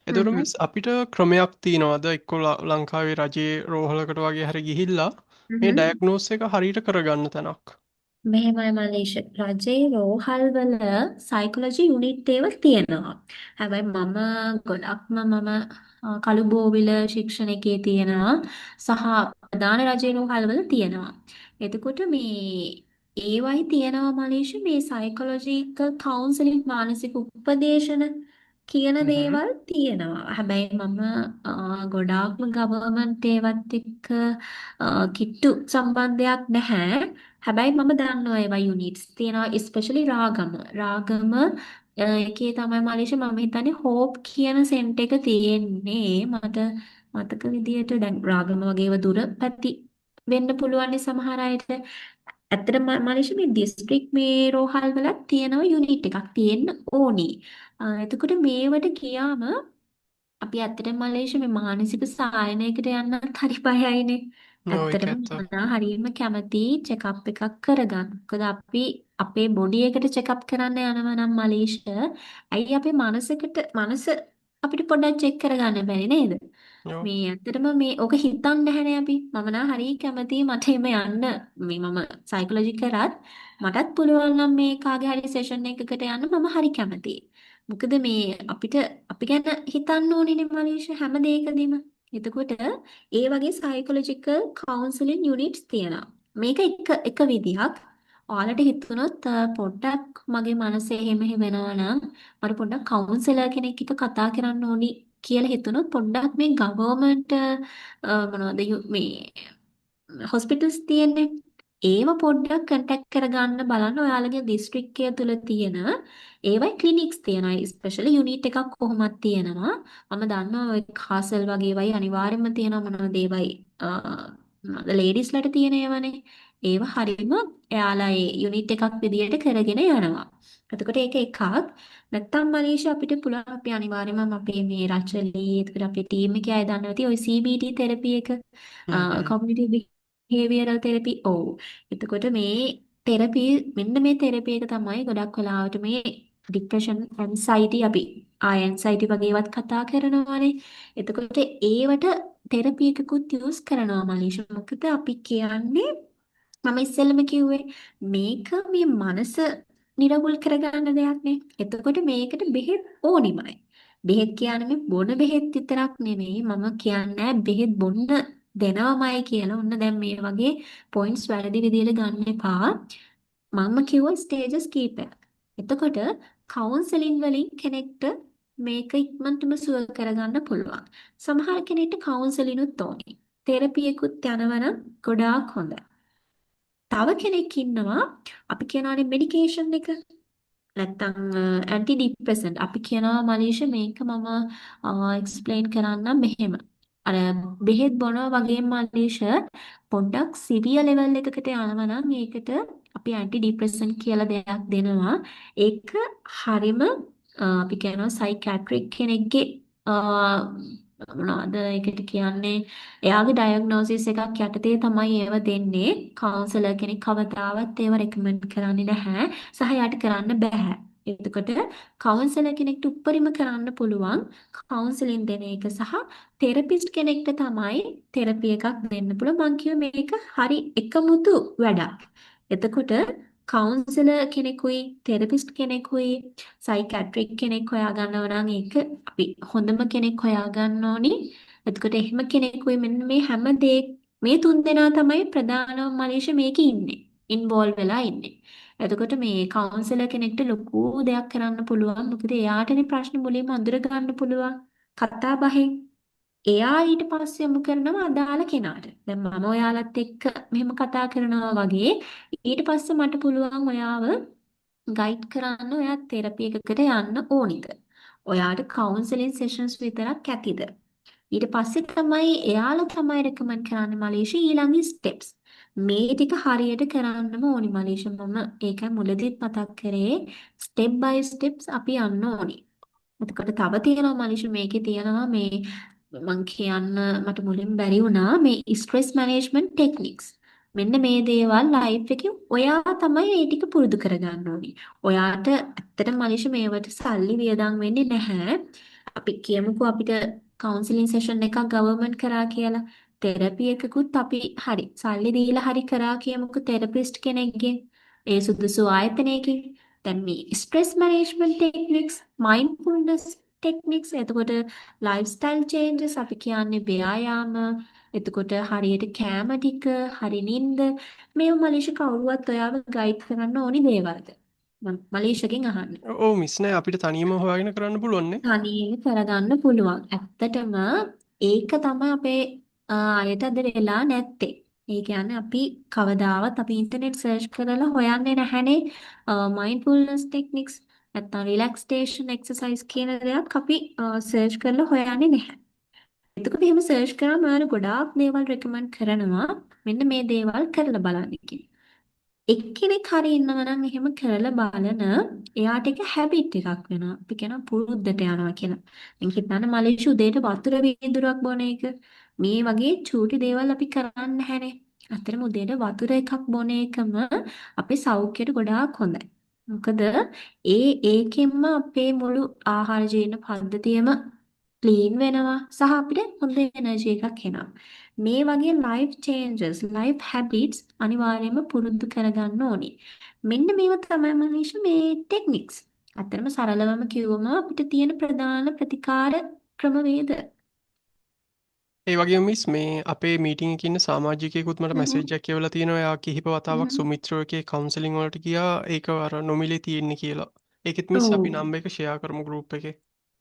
එතකොට හ්ම්. මිස් අපිට ක්‍රමයක් තියනවාද එක්ක ලංකාවේ රජයේ රෝහලකට වගේ හරි ගිහිල්ලා මේ හ්ම්. ඩයග්නෝස් එක හරියට කරගන්න තැනක්. මෙහෙමයි මලීෂ රජයේ රෝහල් වල සයිකොලොජි යුනිට් ඒවා තියෙනවා. හැබැයි මම ගොඩක්ම කළු බෝවිල ශික්ෂණිකයේ තියෙනවා සහ ප්‍රධාන රජයේ රෝහල් වල තියෙනවා. එතකොට මේ ඒවයි තියෙනවා මලීෂ මේ සයිකොලොජිකල් කවුන්සලින් මානසික උපදේශන කියන හ්ම්. දේවල් තියෙනවා. හැබැයි මම ගොඩාක්ම ගවර්න්මන්ට් ඒවත් එක්ක කිට්ටු සම්බන්ධයක් නැහැ. හැබැයි මම දන්නවා ඒවා යුනිට්ස් තියෙනවා ස්පෙෂලි රාගම. රාගම එකේ තමයි මලීෂ මම හිතන්නේ හෝප් කියන සෙන්ට් එක තියෙන්නේ. මට මතක විදියට දැන් රාගම වගේ ඒවා දුර පැති වෙන්න පුළුවන් නේ සමහර අයට. ඇත්තටම මලීෂ මේ දිස්ත්‍රික් මේ රෝහල් වලත් තියෙනවා යුනිට් එකක් තියෙන්න ඕනි. එතකොට මේවට ගියාම අපි ඇත්තටම මලේෂ මේ මානසික සායනයකට යන්නත් හරි බයයිනේ. ඔව් ඒක ඇත්තටම ඇත්ත. මම හරියම කැමති චෙකප් එකක් කරගන්න. මොකද අපි අපේ බොඩි එකට චෙකප් කරන්න යනවා නම් මලේෂ ඇයි අපේ මනස අපිට පොඩ්ඩක් චෙක් කරගන්න බැරි නේද? ඔව්. මේ ඇත්තටම මේ ඔක හිතන්නේ නැහැනේ අපි. මම නම් හරිය කැමතියි මට එමෙ යන්න. මේ මම සයිකොලොජි කරත් මටත් පුළුවන් නම් මේ කාගේ හරි සෙෂන් එකකට යන්න මම හරි කැමතියි. මොකද මේ අපිට අපි ගැන හිතන්න ඕනේ මනීෂ හැම දෙයකදීම. එතකොට ඒ වගේ සයිකොලොජිකල් කවුන්සලින් යුනිට්ස් තියෙනවා. මේක එක විදිහක්. ඔයාලට හිතුනොත් පොඩ්ඩක් මගේ මනසේ එහෙම වෙනවා නම් මට පොඩ්ඩක් කවුන්සලර් කෙනෙක් එක්ක කතා කරන්න ඕනි කියලා හිතුනොත් පොඩ්ඩක් මේ ගවර්න්මන්ට් මොනවද මේ හොස්පිටල්ස් තියෙන්නේ ඒව පොඩ්ඩක් කන්ටැක්ට් කරගන්න බලන්න ඔයාලගේ දිස්ත්‍රික්කය තුල තියෙන ඒවයි ක්ලිනික්ස් තියෙනවා ස්පෙෂලි යුනිට් එකක් කොහොමද තියෙනවා මම දන්නවා ඔය කාසල් වගේ ඒවයි අනිවාර්යයෙන්ම තියෙනවා මොනවද ඒවයි ලේඩිස්ලට තියෙන ඒවානේ ඒව හරියම එයාලා ඒ යුනිට් එකක් විදියට කරගෙන යනවා එතකොට ඒක එකක් නැත්තම් මනීෂා අපිට පුළුවන් අපි අනිවාර්යයෙන්ම අපේ මේ රචලී එතකොට අපේ ටීම් එකේ අය දන්නවා ඇති ඔය CBT තෙරපි එක හ්ම් හ්ම්. කොග්නිටිව් බිහේවියරල් තෙරපි ඔව් එතකොට මේ තෙරපි මෙන්න මේ තෙරපි එක තමයි ගොඩක් වෙලාවට මේ ડિප්‍රෙෂන් ඇන්සයිටි අපි ඇන්සයිටි වගේ ඒවත් කතා කරනවානේ එතකොට ඒවට තෙරපි එකකුත් යූස් කරනවා මනීෂ මොකද අපි කියන්නේ මම ඉස්සෙල්ලම කිව්වේ මේක මේ මනස නිරවුල් කරගන්න දෙයක් නේ. එතකොට මේකට බෙහෙත් ඕනිමයි. බෙහෙත් කියන්නේ මේ බොන බෙහෙත් විතරක් නෙමෙයි. මම කියන්නේ බෙහෙත් බොන්න දෙනවමයි කියලා. ඔන්න දැන් මේ වගේ පොයින්ට්ස් වැරදි විදියට ගන්න එපා. මම කිව්වා ස්ටේජස් කීපයක්. එතකොට කවුන්සලින් වලින් කෙනෙක්ට මේක ඉක්මනටම සුව කරගන්න පුළුවන්. සමහර කෙනෙක්ට කවුන්සලිනුත් ඕනේ. තෙරපි එකකුත් යනවනම් ගොඩාක් හොඳයි. තව කෙනෙක් ඉන්නවා අපි කියනවානේ මෙඩිකේෂන් එක නැත්තම් ඇන්ටි ડિප්‍රෙසන්ට් අපි කියනවා මලීෂ මේක මම එක්ස්ප්ලেইন කරන්නම් මෙහෙම අර බෙහෙත් බොනවා වගේ මලීෂ පොඩ්ඩක් සිවියර් ලෙවල් එකකට යනවා නම් ඒකට අපි ඇන්ටි ડિප්‍රෙසන්ට් කියලා දෙයක් දෙනවා ඒක හරිම අපි කියනවා සයිකියාට්‍රික් කෙනෙක්ගේ මොනවද ඒකට කියන්නේ එයාගේ ඩයග්නෝසිස් එකක් යටතේ තමයි ඒව දෙන්නේ කවුන්සලර් කෙනෙක් කවදාවත් ඒව රෙකමන්ඩ් කරන්නේ නැහැ සහ යාට කරන්න බෑ එතකොට කවුන්සලර් කෙනෙක්ට උපරිම කරන්න පුළුවන් කවුන්සලින් දෙන එක සහ තෙරපිස්ට් කෙනෙක්ට තමයි තෙරපි එකක් දෙන්න පුළුවන් මං කියුවේ මේක හරි එකමුතු වැඩක් එතකොට කවුන්සලර් කෙනෙකුයි තෙරපිස්ට් කෙනෙකුයි සයිකියාට්‍රික් කෙනෙක් හොයාගන්නව නම් ඒක අපි හොඳම කෙනෙක් හොයාගන්න ඕනි. එතකොට එහෙම කෙනෙකුයි මෙන්න මේ හැම දේ මේ තුන් දෙනා තමයි ප්‍රධානම මනීෂ මේකේ ඉන්නේ. ඉන්වෝල්ව් වෙලා ඉන්නේ. එතකොට මේ කවුන්සලර් කෙනෙක්ට ලොකු දෙයක් කරන්න පුළුවන්. මොකද එයාටනේ ප්‍රශ්න මුලින්ම අඳුර ගන්න පුළුවන්. කතා බහෙන් එයා ඊට පස්සේ යොමු කරනවා අදාළ කෙනාට. දැන් මම ඔයාලත් එක්ක මෙහෙම කතා කරනවා වගේ ඊට පස්සේ මට පුළුවන් ඔයාව ගයිඩ් කරන්න ඔයා තෙරපි එකකට යන්න ඕනිද? ඔයාට කවුන්සලින් සෙෂන්ස් විතරක් ඇතිද? ඊට පස්සේ තමයි එයාලා තමයි රෙකමන්ඩ් කරන්නේ මලේෂි ඊළඟ ස්ටෙප්ස්. මේ ටික හරියට කරන්නම ඕනි මලේෂි. මම ඒකයි මුලදීත් මතක් කරේ ස්ටෙප් බයි ස්ටෙප්ස් අපි යන්න ඕනි. එතකොට තව තියෙනවා මලේෂි මේකේ තියෙනවා මේ මං කියන්න මට මුලින් බැරි වුණා මේ ස්ට්‍රෙස් මැනේජ්මන්ට් ටෙක්නික්ස්. මෙන්න මේ දේවල් ලයිෆ් එකේ ඔයා තමයි මේ ටික පුරුදු කරගන්න ඕනි. ඔයාට ඇත්තටම මලේෂි මේවට සල්ලි වියදම් වෙන්නේ නැහැ. අපි කියමුකෝ අපිට කවුන්සිලින් සෙෂන් එකක් ගවර්න්මන්ට් කරා කියලා. තෙරපි එකකුත් අපි හරි සල්ලි දීලා හරි කරා කියමුකෝ තෙරපිස්ට් කෙනෙක්ගෙන්. ඒ සුදුසු ආයතනයකින්. දැන් මේ stress management techniques, mindfulness techniques, එතකොට ලයිෆ්ස්ටයිල් චේන්ජස් අපි කියන්නේ ව්‍යායාම, එතකොට හරියට කෑම ටික, හරි නිින්ද, මේව මලේෂියා කවුරුවත් ඔයාව ගයිඩ් කරන්න ඕනි දේවල්ද? මලේෂියාගෙන් අහන්න. ඔව් මිස් නෑ අපිට තනියම හොයාගෙන කරන්න පුළුවන් නේ. තනියෙන් කරගන්න පුළුවන්. ඇත්තටම ඒක තමයි අපේ අයට අද වෙලා නැත්තේ. ඒ කියන්නේ අපි කවදාවත් අපි ඉන්ටර්නෙට් සර්ච් කරලා හොයන්නේ නැහැනේ මයින්ඩ්ෆුල්නස් ටෙක්නික්ස් නැත්නම් රිලැක්සේෂන් එක්සර්සයිස් කියන දේක් අපි සර්ච් කරලා හොයන්නේ නැහැ. එතකොට එහෙම සර්ච් කරාම ඔයාලා ගොඩාක් දේවල් රෙකමන්ඩ් කරනවා. මෙන්න මේ දේවල් කරලා බලන්න කියලා. එක්කෙනෙක් හරි ඉන්නවා නම් එහෙම කරලා බලන එයාට ඒක හැබිට් එකක් වෙනවා. අපි කියනවා පුරුද්දට යනවා කියලා. දැන් හිතන්න මලේෂි උදේට වතුර වීදුරුවක් බොන එක. මේ වගේ චූටි දේවල් අපි කරන්නේ නැහැනේ. අතරම උදේට වතුර එකක් බොන එකම අපේ සෞඛ්‍යයට ගොඩාක් හොඳයි. මොකද ඒකෙන්ම අපේ මුළු ආහාර ජීර්ණ පද්ධතියම ක්ලීන් වෙනවා සහ අපිට හොඳ එනර්ජි එකක් එනවා. මේ වගේ ලයිෆ් චේන්ජස්, ලයිෆ් හැබිට්ස් අනිවාර්යයෙන්ම පුරුදු කරගන්න ඕනේ. මෙන්න මේව තමයි මනීෂා මේ ටෙක්නික්ස්. අතරම සරලවම කිව්වම අපිට තියෙන ප්‍රධාන ප්‍රතිකාර ක්‍රමවේද. ඒ වගේම මිස් මේ අපේ මීටින් එකේ ඉන්න සමාජිකයෙකුත් මට මැසේජ් එකක් කියවලා තියෙනවා. එයා කිහිප වතාවක් සුමිත්‍රෝ එකේ කවුන්සලින් වලට ගියා. ඒක අර නොමිලේ තියෙන්නේ කියලා. ඒකෙත් මිස් ඔව්. අපි නම්බර් එක ෂෙයා කරමු ගෲප් එකේ.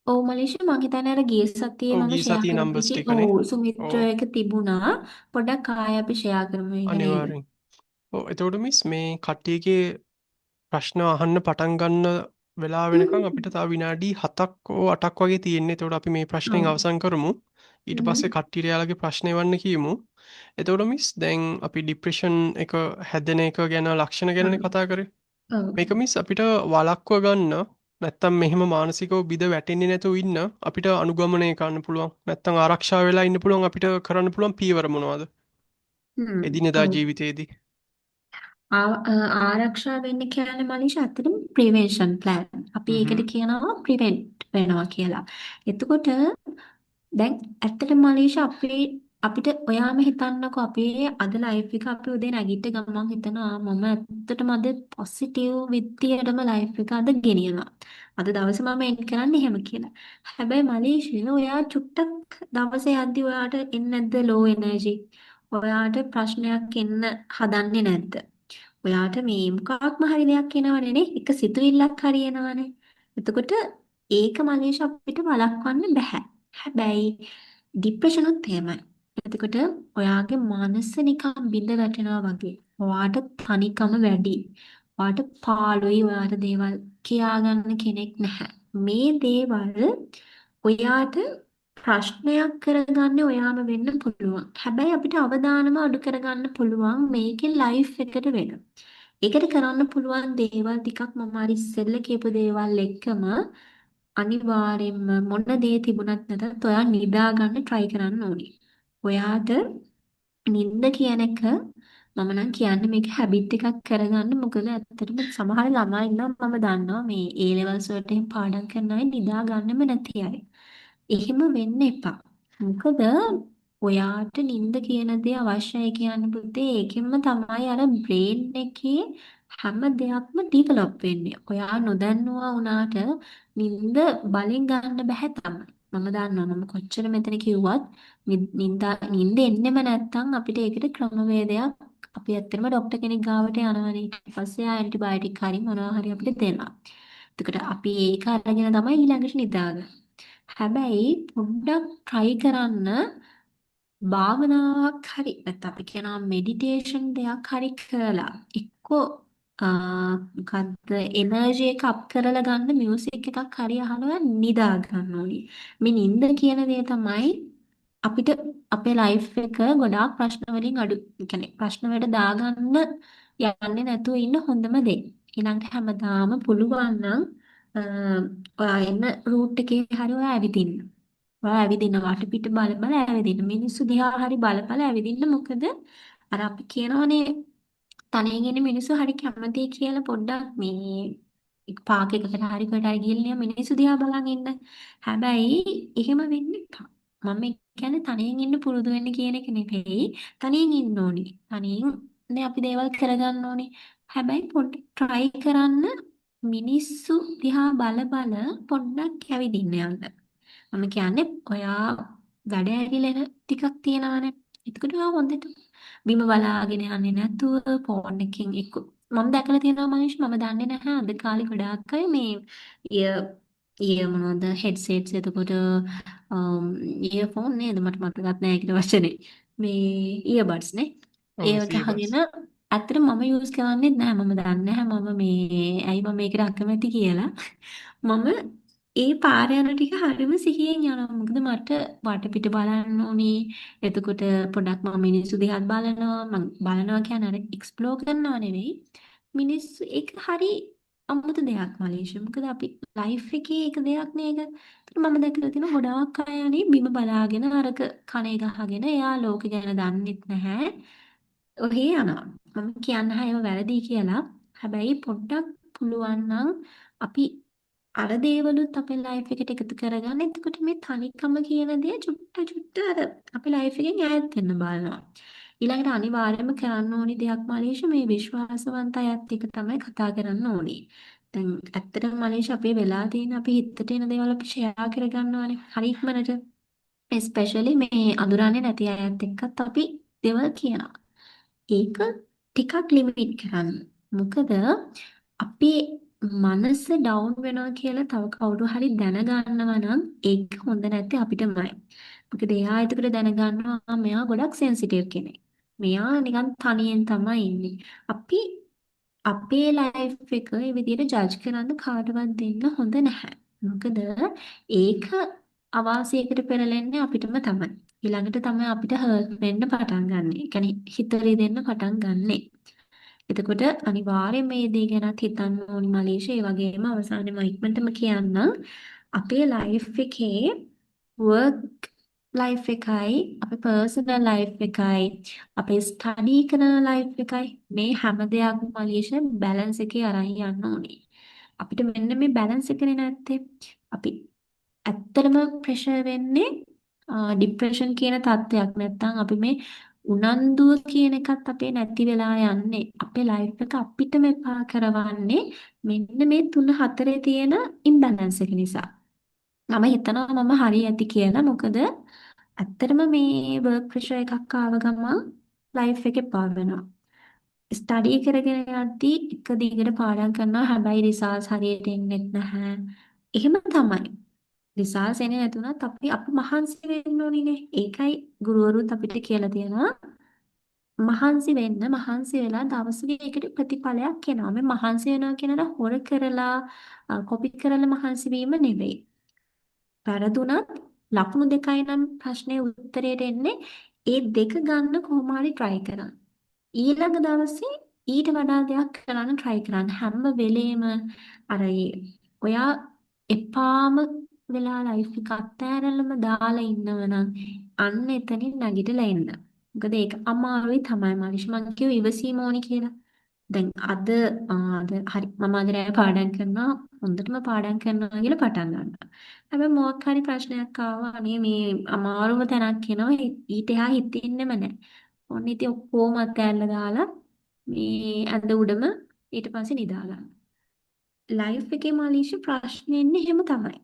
ඔව් මලීෂා මං හිතන්නේ අර ගිය සතියේ ඔව් මම ගිය ෂෙයා සතියේ කරපු නම්බර්ස් එකේ ටිකනේ. ඔව් සුමිත්‍ර ඔව් එක තිබුණා. පොඩ්ඩක් ආයෙ අපි ෂෙයා කරමු ඒක නේද? අනිවාර්යෙන්. ඔව් එතකොට මිස් මේ කට්ටියගේ ප්‍රශ්න අහන්න පටන් ගන්න වෙලා වෙනකන් අපිට තව විනාඩි 7ක් හෝ 8ක් වගේ තියෙන්නේ. එතකොට අපි මේ ප්‍රශ්නෙන් ඔව්. අවසන් කරමු. ඊට පස්සේ කට්ටියට යාළගේ ප්‍රශ්න එවන්න කියමු. එතකොට මිස් දැන් අපි ડિප්‍රෙෂන් එක හැදෙන එක ගැන ලක්ෂණ ගැනනේ කතා කරේ. ඔව්. මේක මිස් අපිට වළක්ව ගන්න නැත්තම් මෙහෙම මානසිකව බිඳ වැටෙන්නේ නැතුව ඉන්න අපිට අනුගමනය කරන්න පුළුවන්. නැත්තම් ආරක්ෂා වෙලා ඉන්න පුළුවන් අපිට කරන්න පුළුවන් පියවර මොනවද? එදිනෙදා ඔව්. ජීවිතේදී. ආරක්ෂා වෙන්න කියන්නේ මනීෂ ඇත්තටම ප්‍රිවෙන්ෂන් ප්ලෑන්. අපි ඒකට කියනවා ප්‍රිවෙන්ට් වෙනවා කියලා. එතකොට දැන් ඇත්තටම මනීෂ අපිට ඔයාම හිතන්නකෝ අපේ අද ලයිෆ් එක අපි උදේ නැගිට ගමන් හිතනවා මම ඇත්තටම අද පොසිටිව් විදියටම ලයිෆ් එක අද ගෙනියනවා. අද දවසේ මම එන් කරන්නේ එහෙම කියලා. හැබැයි මනීෂ ඔයා චුට්ටක් දවසේ යද්දි ඔයාට එන්නේ නැද්ද ලෝ එනර්ජි? ඔයාට ප්‍රශ්නයක් එන්න හදන්නේ නැද්ද? ඔයාට මේ මොකක්ම හරි දෙයක් එනවනේ නේ. එක සිතුවිල්ලක් හරි එනවනේ. එතකොට ඒක මනීෂ අපිට වළක්වන්න බෑ. හැබැයි ડિප්‍රෙෂනුත් එහෙමයි. එතකොට ඔයාගේ මනස නිකන් බිඳ වැටෙනවා වගේ. ඔයාට තනිකම වැඩි. ඔයාට පාළුයි ඔයාට දේවල් කියාගන්න කෙනෙක් නැහැ. මේ දේවල් ඔයාට ප්‍රශ්නයක් කරගන්න ඔයාම වෙන්න පුළුවන්. හැබැයි අපිට අවදානම අඩු කරගන්න පුළුවන් මේකේ ලයිෆ් එකට වෙන. ඒකට කරන්න පුළුවන් දේවල් ටිකක් මම අර ඉස්සෙල්ල කියපු දේවල් එක්කම අනිවාර්යෙන්ම මොන දේ තිබුණත් නැතත් ඔයා නිදා ගන්න try කරන්න ඕනේ. ඔයාට නිින්ද කියන එක මම නම් කියන්නේ මේක හැබිට් එකක් කරගන්න. මොකද ඇත්තටම සමහර ළමයි ඉන්නවා මම දන්නවා මේ A levels වලට එහෙම පාඩම් කරන අය නිදා ගන්නෙම නැති අය. එහෙම වෙන්න එපා. මොකද ඔයාට නිින්ද කියන දේ අවශ්‍යයි කියන්නේ පුතේ ඒකෙන්ම තමයි අර බ්‍රේන් එකේ හැම දෙයක්ම ඩිවලොප් වෙන්නේ. ඔයා නොදන්නවා වුණාට නිින්ද බලෙන් ගන්න බෑ තමයි. මම දන්නවා මම කොච්චර මෙතන කිව්වත් නිින්ද එන්නෙම නැත්තම් අපිට ඒකට ක්‍රමවේදයක් අපි ඇත්තටම ડોක්ටර් කෙනෙක් ගාවට යනවනේ. ඊට පස්සේ ආ ඇන්ටිබයොටික් හරි මොනවා හරි අපිට දෙනවා. එතකොට අපි ඒක අරගෙන තමයි ඊළඟට නිදාගන්නේ. හැබැයි පොඩ්ඩක් try කරන්න භාවනාවක් හරි නැත්නම් අපි කියනවා මෙඩිටේෂන් දෙයක් හරි කරලා එක්කෝ මොකද්ද එනර්ජි එක අප් කරලා ගන්න මියුසික් එකක් හරි අහනවා නිදා ගන්න ඕනි. මේ නිින්ද කියන දේ තමයි අපිට අපේ ලයිෆ් එක ගොඩාක් ප්‍රශ්න වලින් අඩු, ඒ කියන්නේ ප්‍රශ්න වලට දාගන්න යන්නේ නැතුව ඉන්න හොඳම දේ. ඊළඟට හැමදාම පුළුවන් නම් අ, ඔයා එන රූට් එකේ හරි ඔයා ඇවිදින්න. ඔයා ඇවිදින්න වටපිට බල බල ඇවිදින්න. මිනිස්සු දිහා හරි බල බල ඇවිදින්න. මොකද අර අපි කියනවනේ තනියෙන් ඉන්න මිනිස්සු හරි කැමතියි කියලා පොඩ්ඩක් මේ පාක් එකකට හරි කොට හරි ගිහින් මිනිස්සු දිහා බලන් ඉන්න. හැබැයි එහෙම වෙන්න එපා. මම කියන්නේ තනියෙන් ඉන්න පුරුදු වෙන්න කියන එක නෙවෙයි. තනියෙන් ඉන්න ඕනේ. තනියෙන් නේ අපි දේවල් කරගන්න ඕනේ. හැබැයි පොඩ්ඩක් try කරන්න මිනිස්සු දිහා බල බල පොඩ්ඩක් ඇවිදින්න යන්න. මම කියන්නේ ඔයා වැඩ ඇරිලෙන ටිකක් තියනවානේ. එතකොට ඔයා හොඳට බිම බලාගෙන යන්නේ නැතුව ෆෝන් එකකින් එක්ක මම දැකලා තියෙනවා මහේෂ් මම දන්නේ නැහැ අද කාලේ ගොඩාක් අය මේ ඉය ඉය මොනවද හෙඩ්සෙට්ස් එතකොට ඉයර්ෆෝන් නේද මට මතකත් නැහැ ඒකට වචනේ මේ ඉයර්බඩ්ස් නේ ඔව් ඒක සියබස්. අහගෙන ඇත්තට මම යූස් කරන්නේ නැහැ මම දන්නේ නැහැ මම මේ ඇයි මම මේකට අකමැති කියලා මම ඒ පාර යන ටික හරිම සිහියෙන් යනවා මොකද මට වටපිට බලන්න ඕනේ එතකොට පොඩ්ඩක් මම මිනිස්සු දිහාත් බලනවා මම බලනවා කියන්නේ අර එක්ස්ප්ලෝර් කරනවා නෙවෙයි මිනිස්සු ඒක හරි අමුතු දෙයක් මලේෂියා මොකද අපි ලයිෆ් එකේ එක දෙයක් නේද ඒත් මම දැකලා තියෙනවා ගොඩාක් අය අනේ බිම බලාගෙන අරක කනේ ගහගෙන එයා ලෝක ගැන දන්නෙත් නැහැ ඔහේ යනවා මම කියන්නේ ඒව වැරදි කියලා හැබැයි පොඩ්ඩක් පුළුවන් නම් අපි අර දේවලුත් අපේ ලයිෆ් එකට එකතු කරගන්න. එතකොට මේ තනිකම කියන දේ චුට්ට චුට්ට අර අපේ ලයිෆ් එකෙන් ඈත් වෙන්න බලනවා. ඊළඟට අනිවාර්යයෙන්ම කරන්න ඕනි දෙයක් මලේෂ මේ විශ්වාසවන්ත අයත් එක්ක තමයි කතා කරන්න ඕනේ. දැන් ඇත්තටම මලේෂ අපේ වෙලා තියෙන අපි හිතට එන දේවල් අපි ෂෙයා කරගන්නවානේ. හරි ඉක්මනට. ස්පෙෂලි මේ අඳුරන්නේ නැති අයත් එක්කත් අපි දේවල් කියනවා. ඒක ටිකක් ලිමිට් කරන්න. මොකද අපේ මනස ඩවුන් වෙනවා කියලා තව කවුරු හරි දැනගන්නවා නම් ඒක හොඳ නැත්තේ අපිටමයි. මොකද එයා එතකොට දැනගන්නවා මෙයා ගොඩක් සෙන්සිටිව් කෙනෙක්. මෙයා නිකන් තනියෙන් තමයි ඉන්නේ. අපි අපේ ලයිෆ් එක ඒ විදිහට ජජ් කරන්න කාටවත් දෙන්න හොඳ නැහැ. මොකද ඒක අවාසියකට පෙරලෙන්නේ අපිටම තමයි. ඊළඟට තමයි අපිට හර්ට් වෙන්න පටන් ගන්නෙ. ඒ කියන්නේ හිත රිදෙන්න පටන් ගන්නෙ. එතකොට අනිවාර්යයෙන් මේ දේ ගැනත් හිතන්න ඕනි මලේෂියා. ඒ වගේම අවසානයේ මම ඉක්මනටම කියන්නම් අපේ ලයිෆ් එකේ work ලයිෆ් එකයි අපේ පර්සනල් ලයිෆ් එකයි අපේ ස්ටඩි කරන ලයිෆ් එකයි මේ හැම දෙයක්ම මලේෂියා බැලන්ස් එකේ අරන් යන්න ඕනේ. අපිට මෙන්න මේ බැලන්ස් එකනේ නැත්තේ. අපි ඇත්තටම ප්‍රෙෂර් වෙන්නේ ડિප්‍රෙෂන් කියන තත්ත්වයක් නැත්නම් අපි මේ උනන්දුව කියන එකත් අපේ නැති වෙලා යන්නේ අපේ ලයිෆ් එක අපිටම එපා කරවන්නේ මෙන්න මේ 3-4 තියෙන ඉම්බැලන්ස් එක නිසා. මම හිතනවා මම හරි ඇති කියලා මොකද ඇත්තටම මේ වර්ක් ප්‍රෙෂර් එකක් ආව ගමන් ලයිෆ් එක එපා වෙනවා. ස්ටඩි කරගෙන යද්දී එක දිගට පාඩම් කරනවා හැබැයි රිසල්ට්ස් හරියට එන්නේ නැහැ. එහෙම තමයි. රිසල්ට්ස් එන්නේ නැතුණත් අපි මහන්සි වෙන්න ඕනිනේ. ඒකයි ගුරුවරුත් අපිට කියලා තියෙනවා. මහන්සි වෙන්න මහන්සි වෙලා දවසක ඒකට ප්‍රතිඵලයක් එනවා. මේ මහන්සි වෙනවා කියනට හොර කරලා කොපි කරලා මහන්සි වීම නෙවෙයි. වැරදුනත් ලකුණු දෙකයි නම් ප්‍රශ්නේ උත්තරයට එන්නේ ඒ දෙක ගන්න කොහොම හරි try කරන්න. ඊළඟ දවසේ ඊට වඩා දෙයක් කරන්න try කරන්න. හැම වෙලේම අර ඔයා එපාම වෙලා ලයිෆ් එක අත්හැරලම දාලා ඉන්නවනම් අන්න එතනින් නැගිටලා එන්න. මොකද ඒක අමාරුයි තමයි මාලිෂ් මං කිව්ව ඉවසීම ඕනි කියලා. දැන් අද හරි මම අද රෑ පාඩම් කරනවා හොඳටම පාඩම් කරනවා කියලා පටන් ගන්නවා. හැබැයි මොකක් හරි ප්‍රශ්නයක් ආවා අනේ මේ අමාරුම තැනක් එනවා ඊට එහා හිතෙන්නෙම නැහැ. ඔන්න ඉතින් ඔක්කොම අතෑරලා දාලා මේ ඇඳ උඩම ඊට පස්සේ නිදා ගන්න. ලයිෆ් එකේ මාලිෂ ප්‍රශ්නේ එන්නේ එහෙම තමයි.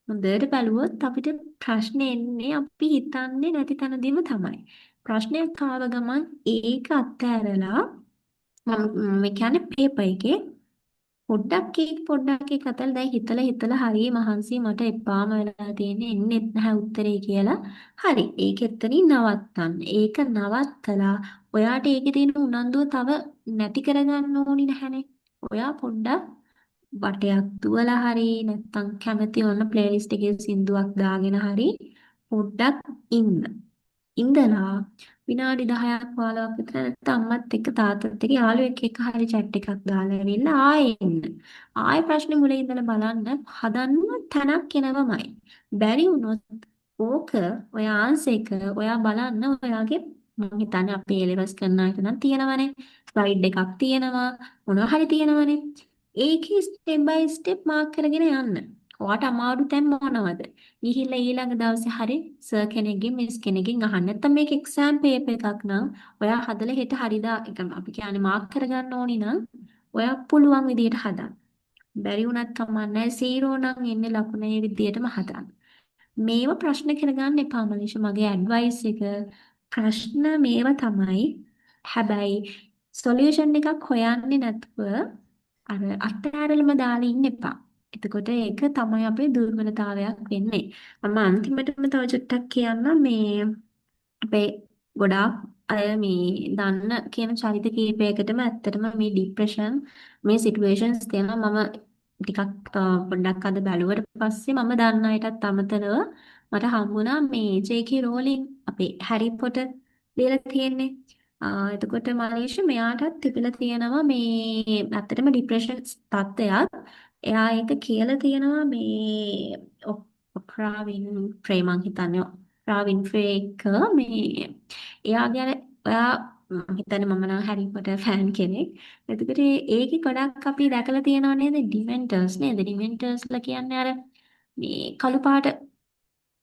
හොඳට බැලුවොත් අපිට ප්‍රශ්නේ එන්නේ අපි හිතන්නේ නැති තැනදීම තමයි. ප්‍රශ්නයක් ආව ගමන් ඒක අත්හැරලා මම කියන්නේ පේපර් එකේ පොඩ්ඩක් අතල දැන් හිතලා හරි මහන්සි මට එපාම වෙලා තියෙන්නේ එන්නෙත් නැහැ උත්තරේ කියලා. හරි. ඒක එතනින් නවත්තන්න. ඒක නවත්තලා ඔයාට ඒකේ තියෙන උනන්දුව තව නැති කරගන්න ඕනි නැහැනේ. ඔයා පොඩ්ඩක් වටයක් දුවලා හරි නැත්තම් කැමති ඕන ප්ලේලිස්ට් එකේ සින්දුවක් දාගෙන හරි පොඩ්ඩක් ඉන්න. ඉඳලා විනාඩි 10ක් 15ක් විතර නැත්නම් අම්මත් එක්ක තාත්තත් එක්ක යාළුවෙක් එක්ක හරි chat එකක් දාලා ඇවිල්ලා ආයෙ එන්න. ආයෙ ප්‍රශ්නේ මුලින් ඉඳලා බලන්න හදන්න තැනක් එනවමයි. බැරි වුණොත් ඕක ඔය ආන්සර් එක ඔයා බලන්න ඔයාගේ මම හිතන්නේ අපි A levels කරන අයට නම් තියෙනවනේ. ස්ලයිඩ් එකක් තියෙනවා මොනවා හරි තියෙනවනේ. ඒකේ ස්ටෙප් බයි ස්ටෙප් මාක් කරගෙන යන්න. ඔයාට අමාරු තැන් මොනවද? ගිහිල්ලා ඊළඟ දවසේ හරි සර් කෙනෙක්ගෙන් මිස් කෙනෙක්ගෙන් අහන්න. නැත්නම් මේක එක්සෑම් පේපර් එකක් නම් ඔයා හදලා හෙට හරිදා එක අපි කියන්නේ මාක් කරගන්න ඕනි නම් ඔයා පුළුවන් විදියට හදන්න. බැරි වුණත් කමන්නේ සීරෝ නම් එන්නේ ලකුණේ විදියටම හදන්න. මේව ප්‍රශ්න කරගන්න එපා මනීෂ මගේ ඇඩ්වයිස් එක. ප්‍රශ්න මේව තමයි. හැබැයි සොලියුෂන් එකක් හොයන්නේ නැතුව අර අත්හැරලම දාලා ඉන්න එපා. එතකොට ඒක තමයි අපේ දුර්වලතාවයක් වෙන්නේ. මම අන්තිමටම තව චුට්ටක් කියන්නම් මේ අපේ ගොඩාක් අය මේ දන්න කියන චරිත කීපයකටම ඇත්තටම මේ ડિප්‍රෙෂන් මේ සිටුේෂන්ස් තියෙනවා. මම ටිකක් පොඩ්ඩක් අද බැලුවට පස්සේ මම දන්න අයටත් අමතරව මට හම්බුණා මේ ජේ.කේ රෝලින් අපේ හැරි පොටර් ලියලා තියෙන්නේ. එතකොට මනීෂ මෙයාටත් තිබිලා තියෙනවා මේ ඇත්තටම ડિප්‍රෙෂන් තත්ත්වයක්. එයා ඒක කියලා තියෙනවා මේ ඔප්‍රා වින්ෆ්‍රේ මං හිතන්නේ ඔප්‍රා වින්ෆ්‍රේ එක මේ එයා ගැන ඔයා මං හිතන්නේ මම නම් හැරි පොටර් ෆෑන් කෙනෙක්. එතකොට ඒකේ ගොඩක් අපි දැකලා තියෙනව නේද ඩිමෙන්ටර්ස් නේද? ඩිමෙන්ටර්ස්ලා කියන්නේ අර මේ කළු පාට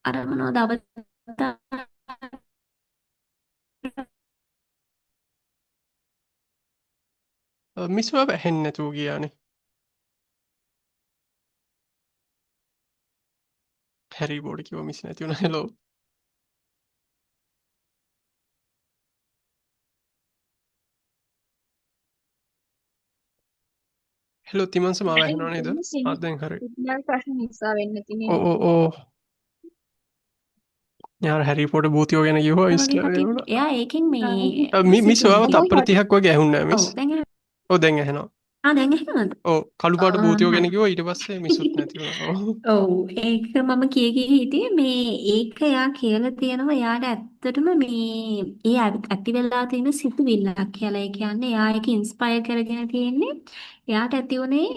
අර මොනවද අවතාර මිස් ඔයාව ඇහෙන්නේ නැතුව ගියානේ. හැරි බෝඩ් කිව්වා මිස් නැති වුණා. හෙලෝ. හෙලෝ තිමන්ස මාව ඇහෙනව නේද? දැන් හරි. සිග්නල් ප්‍රශ්න නිසා වෙන්න තියෙන්නේ. ඕ ඕ ඕ. යාර හැරි පොටර් භූතියෝ ගැන කිව්වා වගේ ඉස්ලා කටින් වුණා. එයා ඒකෙන් මේ මිස් ඔයාව තප්පර 30ක් වගේ ඇහුන්නේ නැහැ ඔව් මිස්. දැන් ඔව් දැන් ඇහෙනවා. දැන් ඇහෙනවද? ඔව් කළු පාට භූතියෝ ගැන හරි. කිව්වා ඊට පස්සේ මිස්සුත් නැති වුණා. ඔව්. ඔව් ඒක මම කිය හිටියේ මේ ඒක එයා කියලා තියෙනවා එයාට ඇත්තටම මේ ඒ ඇති වෙලා තියෙන සිතුවිල්ලක් කියලා. ඒ කියන්නේ එයා ඒක ඉන්ස්පයර් කරගෙන තියෙන්නේ එයාට ඇති උනේ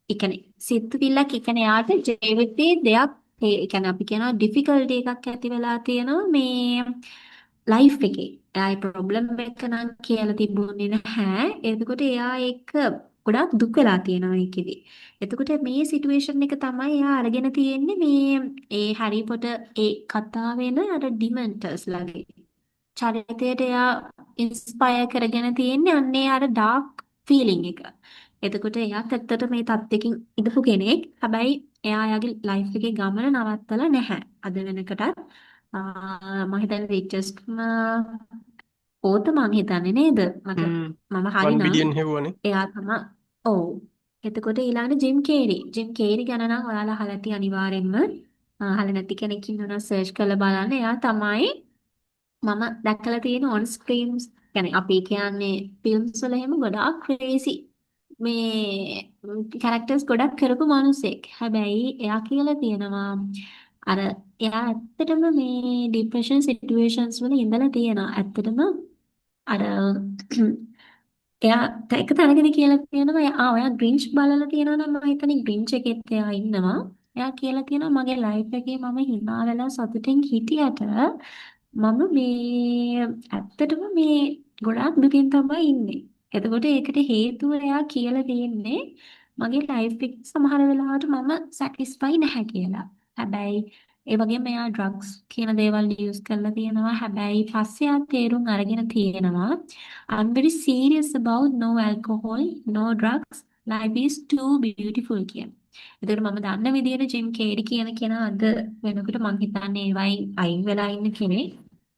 ඒ කියන්නේ සිතුවිල්ලක් ඒ කියන්නේ එයාට ජීවිතේ දෙයක් ඒ කියන්නේ අපි කියනවා ඩිෆිකල්ටි එකක් ඇති වෙලා තියෙනවා මේ ලයිෆ් එකේ. එයා ඒ ප්‍රොබ්ලම් එක නම් කියලා තිබුණේ නැහැ. එතකොට එයා ඒක ගොඩාක් දුක් වෙලා තියෙනවා ඒකෙදි. එතකොට මේ සිටුේෂන් එක තමයි එයා අරගෙන තියෙන්නේ මේ ඒ හැරි පොටර් ඒ කතාවෙන අර ඩිමෙන්ටර්ස් ලාගේ. චරිතයට එයා ඉන්ස්පයර් කරගෙන තියෙන්නේ අන්නේ අර ඩාර්ක් ෆීලිං එක. එතකොට එයාත් ඇත්තට මේ තත්ත්වකින් ඉඳපු කෙනෙක්. හැබැයි එයා එයාගේ ලයිෆ් එකේ ගමන නවත්තලා නැහැ. අද වෙනකටත් මම හිතන්නේ රිචස්ට්ම ඕත මං හිතන්නේ නේද? මට මම 1 හරිනම් බිලියන් හෙව්වනේ. එයා තමයි ඔව්. එතකොට ඊළඟට ජිම් කේරි. ජිම් කේරි ගැන නම් ඔයාලා අහලා ඇති අනිවාර්යෙන්ම. අහලා නැති කෙනෙක් ඉන්නවා සර්ච් කරලා බලන්න. එයා තමයි මම දැකලා තියෙන ඔන් ස්ක්‍රීන්ස් يعني අපි කියන්නේ ෆිල්ම්ස් වල එහෙම ගොඩාක් ක්‍රේසි මේ කැරක්ටර්ස් ගොඩක් කරපු මිනිසෙක්. හැබැයි එයා කියලා තියෙනවා අර එයා ඇත්තටම මේ ડિප්‍රෙෂන් සිටුේෂන්ස් වල ඉඳලා තියෙනවා. ඇත්තටම අර එයා එක තැනකදී කියලා තියෙනවා ඔයා ග්‍රින්ච් බලලා තියෙනවා නම් මම හිතන්නේ ග්‍රින්ච් එකෙත් එයා ඉන්නවා. එයා කියලා තියෙනවා මගේ ලයිෆ් එකේ මම hina වෙලා සතුටින් හිටියට මම මේ ඇත්තටම මේ ගොඩාක් දුකින් තමයි ඉන්නේ. එතකොට ඒකට හේතුව එයා කියලා තියෙන්නේ මගේ ලයිෆ් එක සමහර වෙලාවට මම සැටිස්ෆයි නැහැ කියලා. හැබැයි ඒ වගේම එයා ඩ්‍රග්ස් කියන දේවල් යූස් කරලා තියෙනවා. හැබැයි පස්සේ එයා තේරුම් අරගෙන තියෙනවා I'm very serious about no alcohol, no drugs. Life is too beautiful කියන. එතකොට මම දන්න විදිහට ජිම් කේරි කියන කෙනා අද වෙනකොට මම හිතන්නේ ඒ වයින් අයින් වෙලා ඉන්න කෙනෙක්.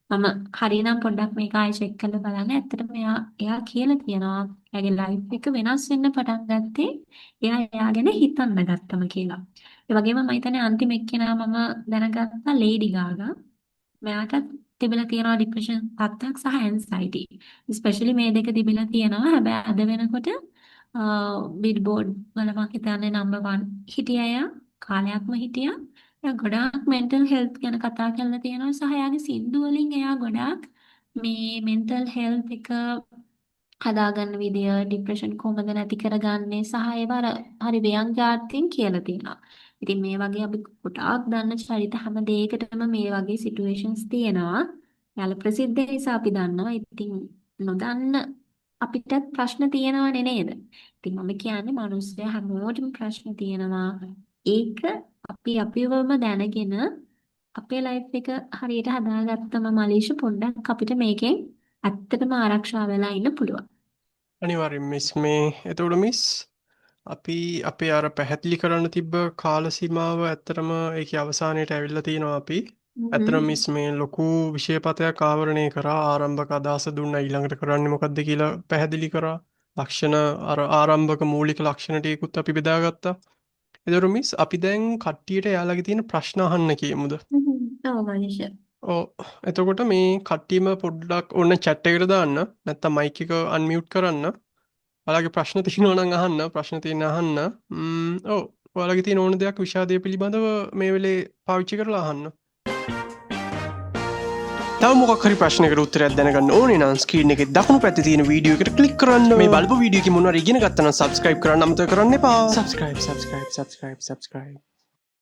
මම හරිනම් පොඩ්ඩක් මේක ආයෙ චෙක් කරලා බලන්න. ඇත්තටම එයා කියලා තියෙනවා එයාගේ ලයිෆ් එක වෙනස් වෙන්න පටන් ගත්තේ එයා ගැන හිතන්න ගත්තම කියලා. ඒ වගේම මම හිතන්නේ අන්තිම එක්කෙනා මම දැනගත්තා ලේඩි ගාගා. මෙයාටත් තිබිලා තියෙනවා ડિප්‍රෙෂන් තත්ත්වයක් සහ ඇන්සයිටි. ස්පෙෂලි මේ දෙක තිබිලා තියෙනවා. හැබැයි අද වෙනකොට බිල්බෝඩ් වල මම හිතන්නේ නම්බර් 1 හිටියා එයා. කාලයක්ම හිටියා. එයා ගොඩාක් මෙන්ටල් හෙල්ත් ගැන කතා කරලා තියෙනවා සහ එයාගේ සින්දු වලින් එයා ගොඩාක් මේ මෙන්ටල් හෙල්ත් එක හදාගන්න විදිය ડિප්‍රෙෂන් කොහොමද නැති කරගන්නේ සහ ඒවා හරි ව්‍යංගාර්ථයෙන් කියලා තියෙනවා. ඉතින් මේ වගේ අපි ගොඩාක් දන්න චරිත හැම දෙයකටම මේ වගේ සිටුේෂන්ස් තියෙනවා. යාළ ප්‍රසිද්ධ නිසා අපි දන්නවා. ඉතින් නොදන්න අපිටත් ප්‍රශ්න තියෙනවනේ නේද? ඉතින් මම කියන්නේ මිනිස්සු හැමෝටම ප්‍රශ්න තියෙනවා. ඒක අපි අපිවම දැනගෙන අපේ ලයිෆ් එක හරියට හදාගත්තම මලීෂ පොඩ්ඩක් අපිට මේකෙන් ඇත්තටම ආරක්ෂා වෙලා ඉන්න පුළුවන්. අනිවාර්යෙන් මිස් මේ එතකොට මිස් අපි අපේ අර පැහැදිලි කරන්න තිබ්බ කාල සීමාව ඇත්තටම ඒකේ අවසානයට ඇවිල්ලා තියෙනවා අපි. ඇත්තටම මිස් මේ ලොකු විෂයපතයක් ආවරණය කරා ආරම්භක අදහස දුන්නා ඊළඟට කරන්නේ මොකද්ද කියලා පැහැදිලි කරා. ලක්ෂණ අර ආරම්භක මූලික ලක්ෂණ ටිකකුත් අපි බෙදාගත්තා. එතකොට මිස් අපි දැන් කට්ටියට එයාලගේ තියෙන ප්‍රශ්න අහන්න කියමුද? ඔව් මලීෂ. ඔව් එතකොට මේ කට්ටියම පොඩ්ඩක් ඔන්න chat එකට දාන්න නැත්නම් මයික් එක අන්මියුට් කරන්න. ඔයාලගේ ප්‍රශ්න තියෙනවා නම් අහන්න ප්‍රශ්න තියෙන අහන්න. ඔව් ඔයාලගේ තියෙන ඕන දෙයක් විෂාදය පිළිබඳව මේ වෙලේ පාවිච්චි කරලා අහන්න. තව මොකක් හරි ප්‍රශ්නයකට උත්තරයක් දැනගන්න ඕනේ නම් ස්ක්‍රීන් එකේ දකුණු පැත්තේ තියෙන වීඩියෝ එකට ක්ලික් කරන්න. මේ බලපු වීඩියෝ එකේ මොනවාරි ඉගෙන ගත්තා නම් subscribe කරන්න අමතක කරන්න එපා. subscribe.